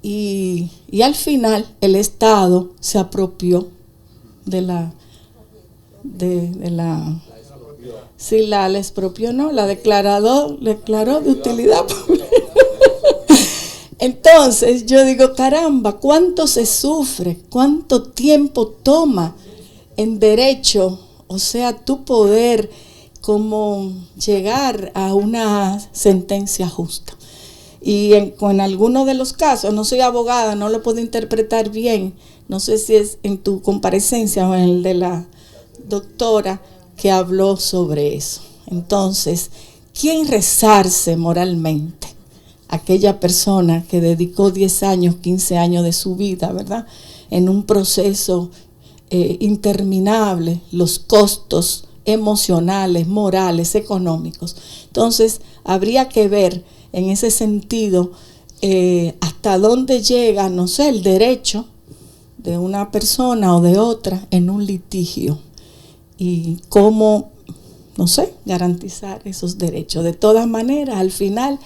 y al final el Estado se apropió la expropió, no, la declaró de utilidad pública. Entonces yo digo, caramba, cuánto se sufre, cuánto tiempo toma en derecho, o sea, tu poder como llegar a una sentencia justa. Y en algunos de los casos, no soy abogada, no lo puedo interpretar bien, no sé si es en tu comparecencia o en el de la doctora que habló sobre eso. Entonces, ¿quién rezarse moralmente? Aquella persona que dedicó 10 años, 15 años de su vida, ¿verdad?, en un proceso interminable, los costos emocionales, morales, económicos. Entonces, habría que ver en ese sentido hasta dónde llega, no sé, el derecho de una persona o de otra en un litigio y cómo, no sé, garantizar esos derechos. De todas maneras, al final,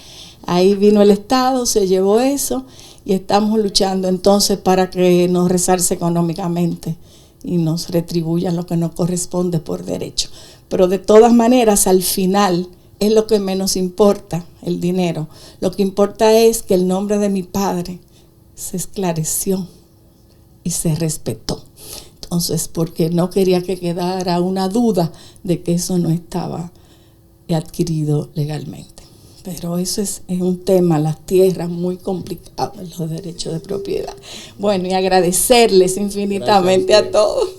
ahí vino el Estado, se llevó eso y estamos luchando entonces para que nos resarce económicamente y nos retribuyan lo que nos corresponde por derecho. Pero de todas maneras, al final, es lo que menos importa, el dinero. Lo que importa es que el nombre de mi padre se esclareció y se respetó. Entonces, porque no quería que quedara una duda de que eso no estaba adquirido legalmente. Pero eso es un tema, las tierras, muy complicado, los derechos de propiedad. Bueno, y agradecerles infinitamente a todos.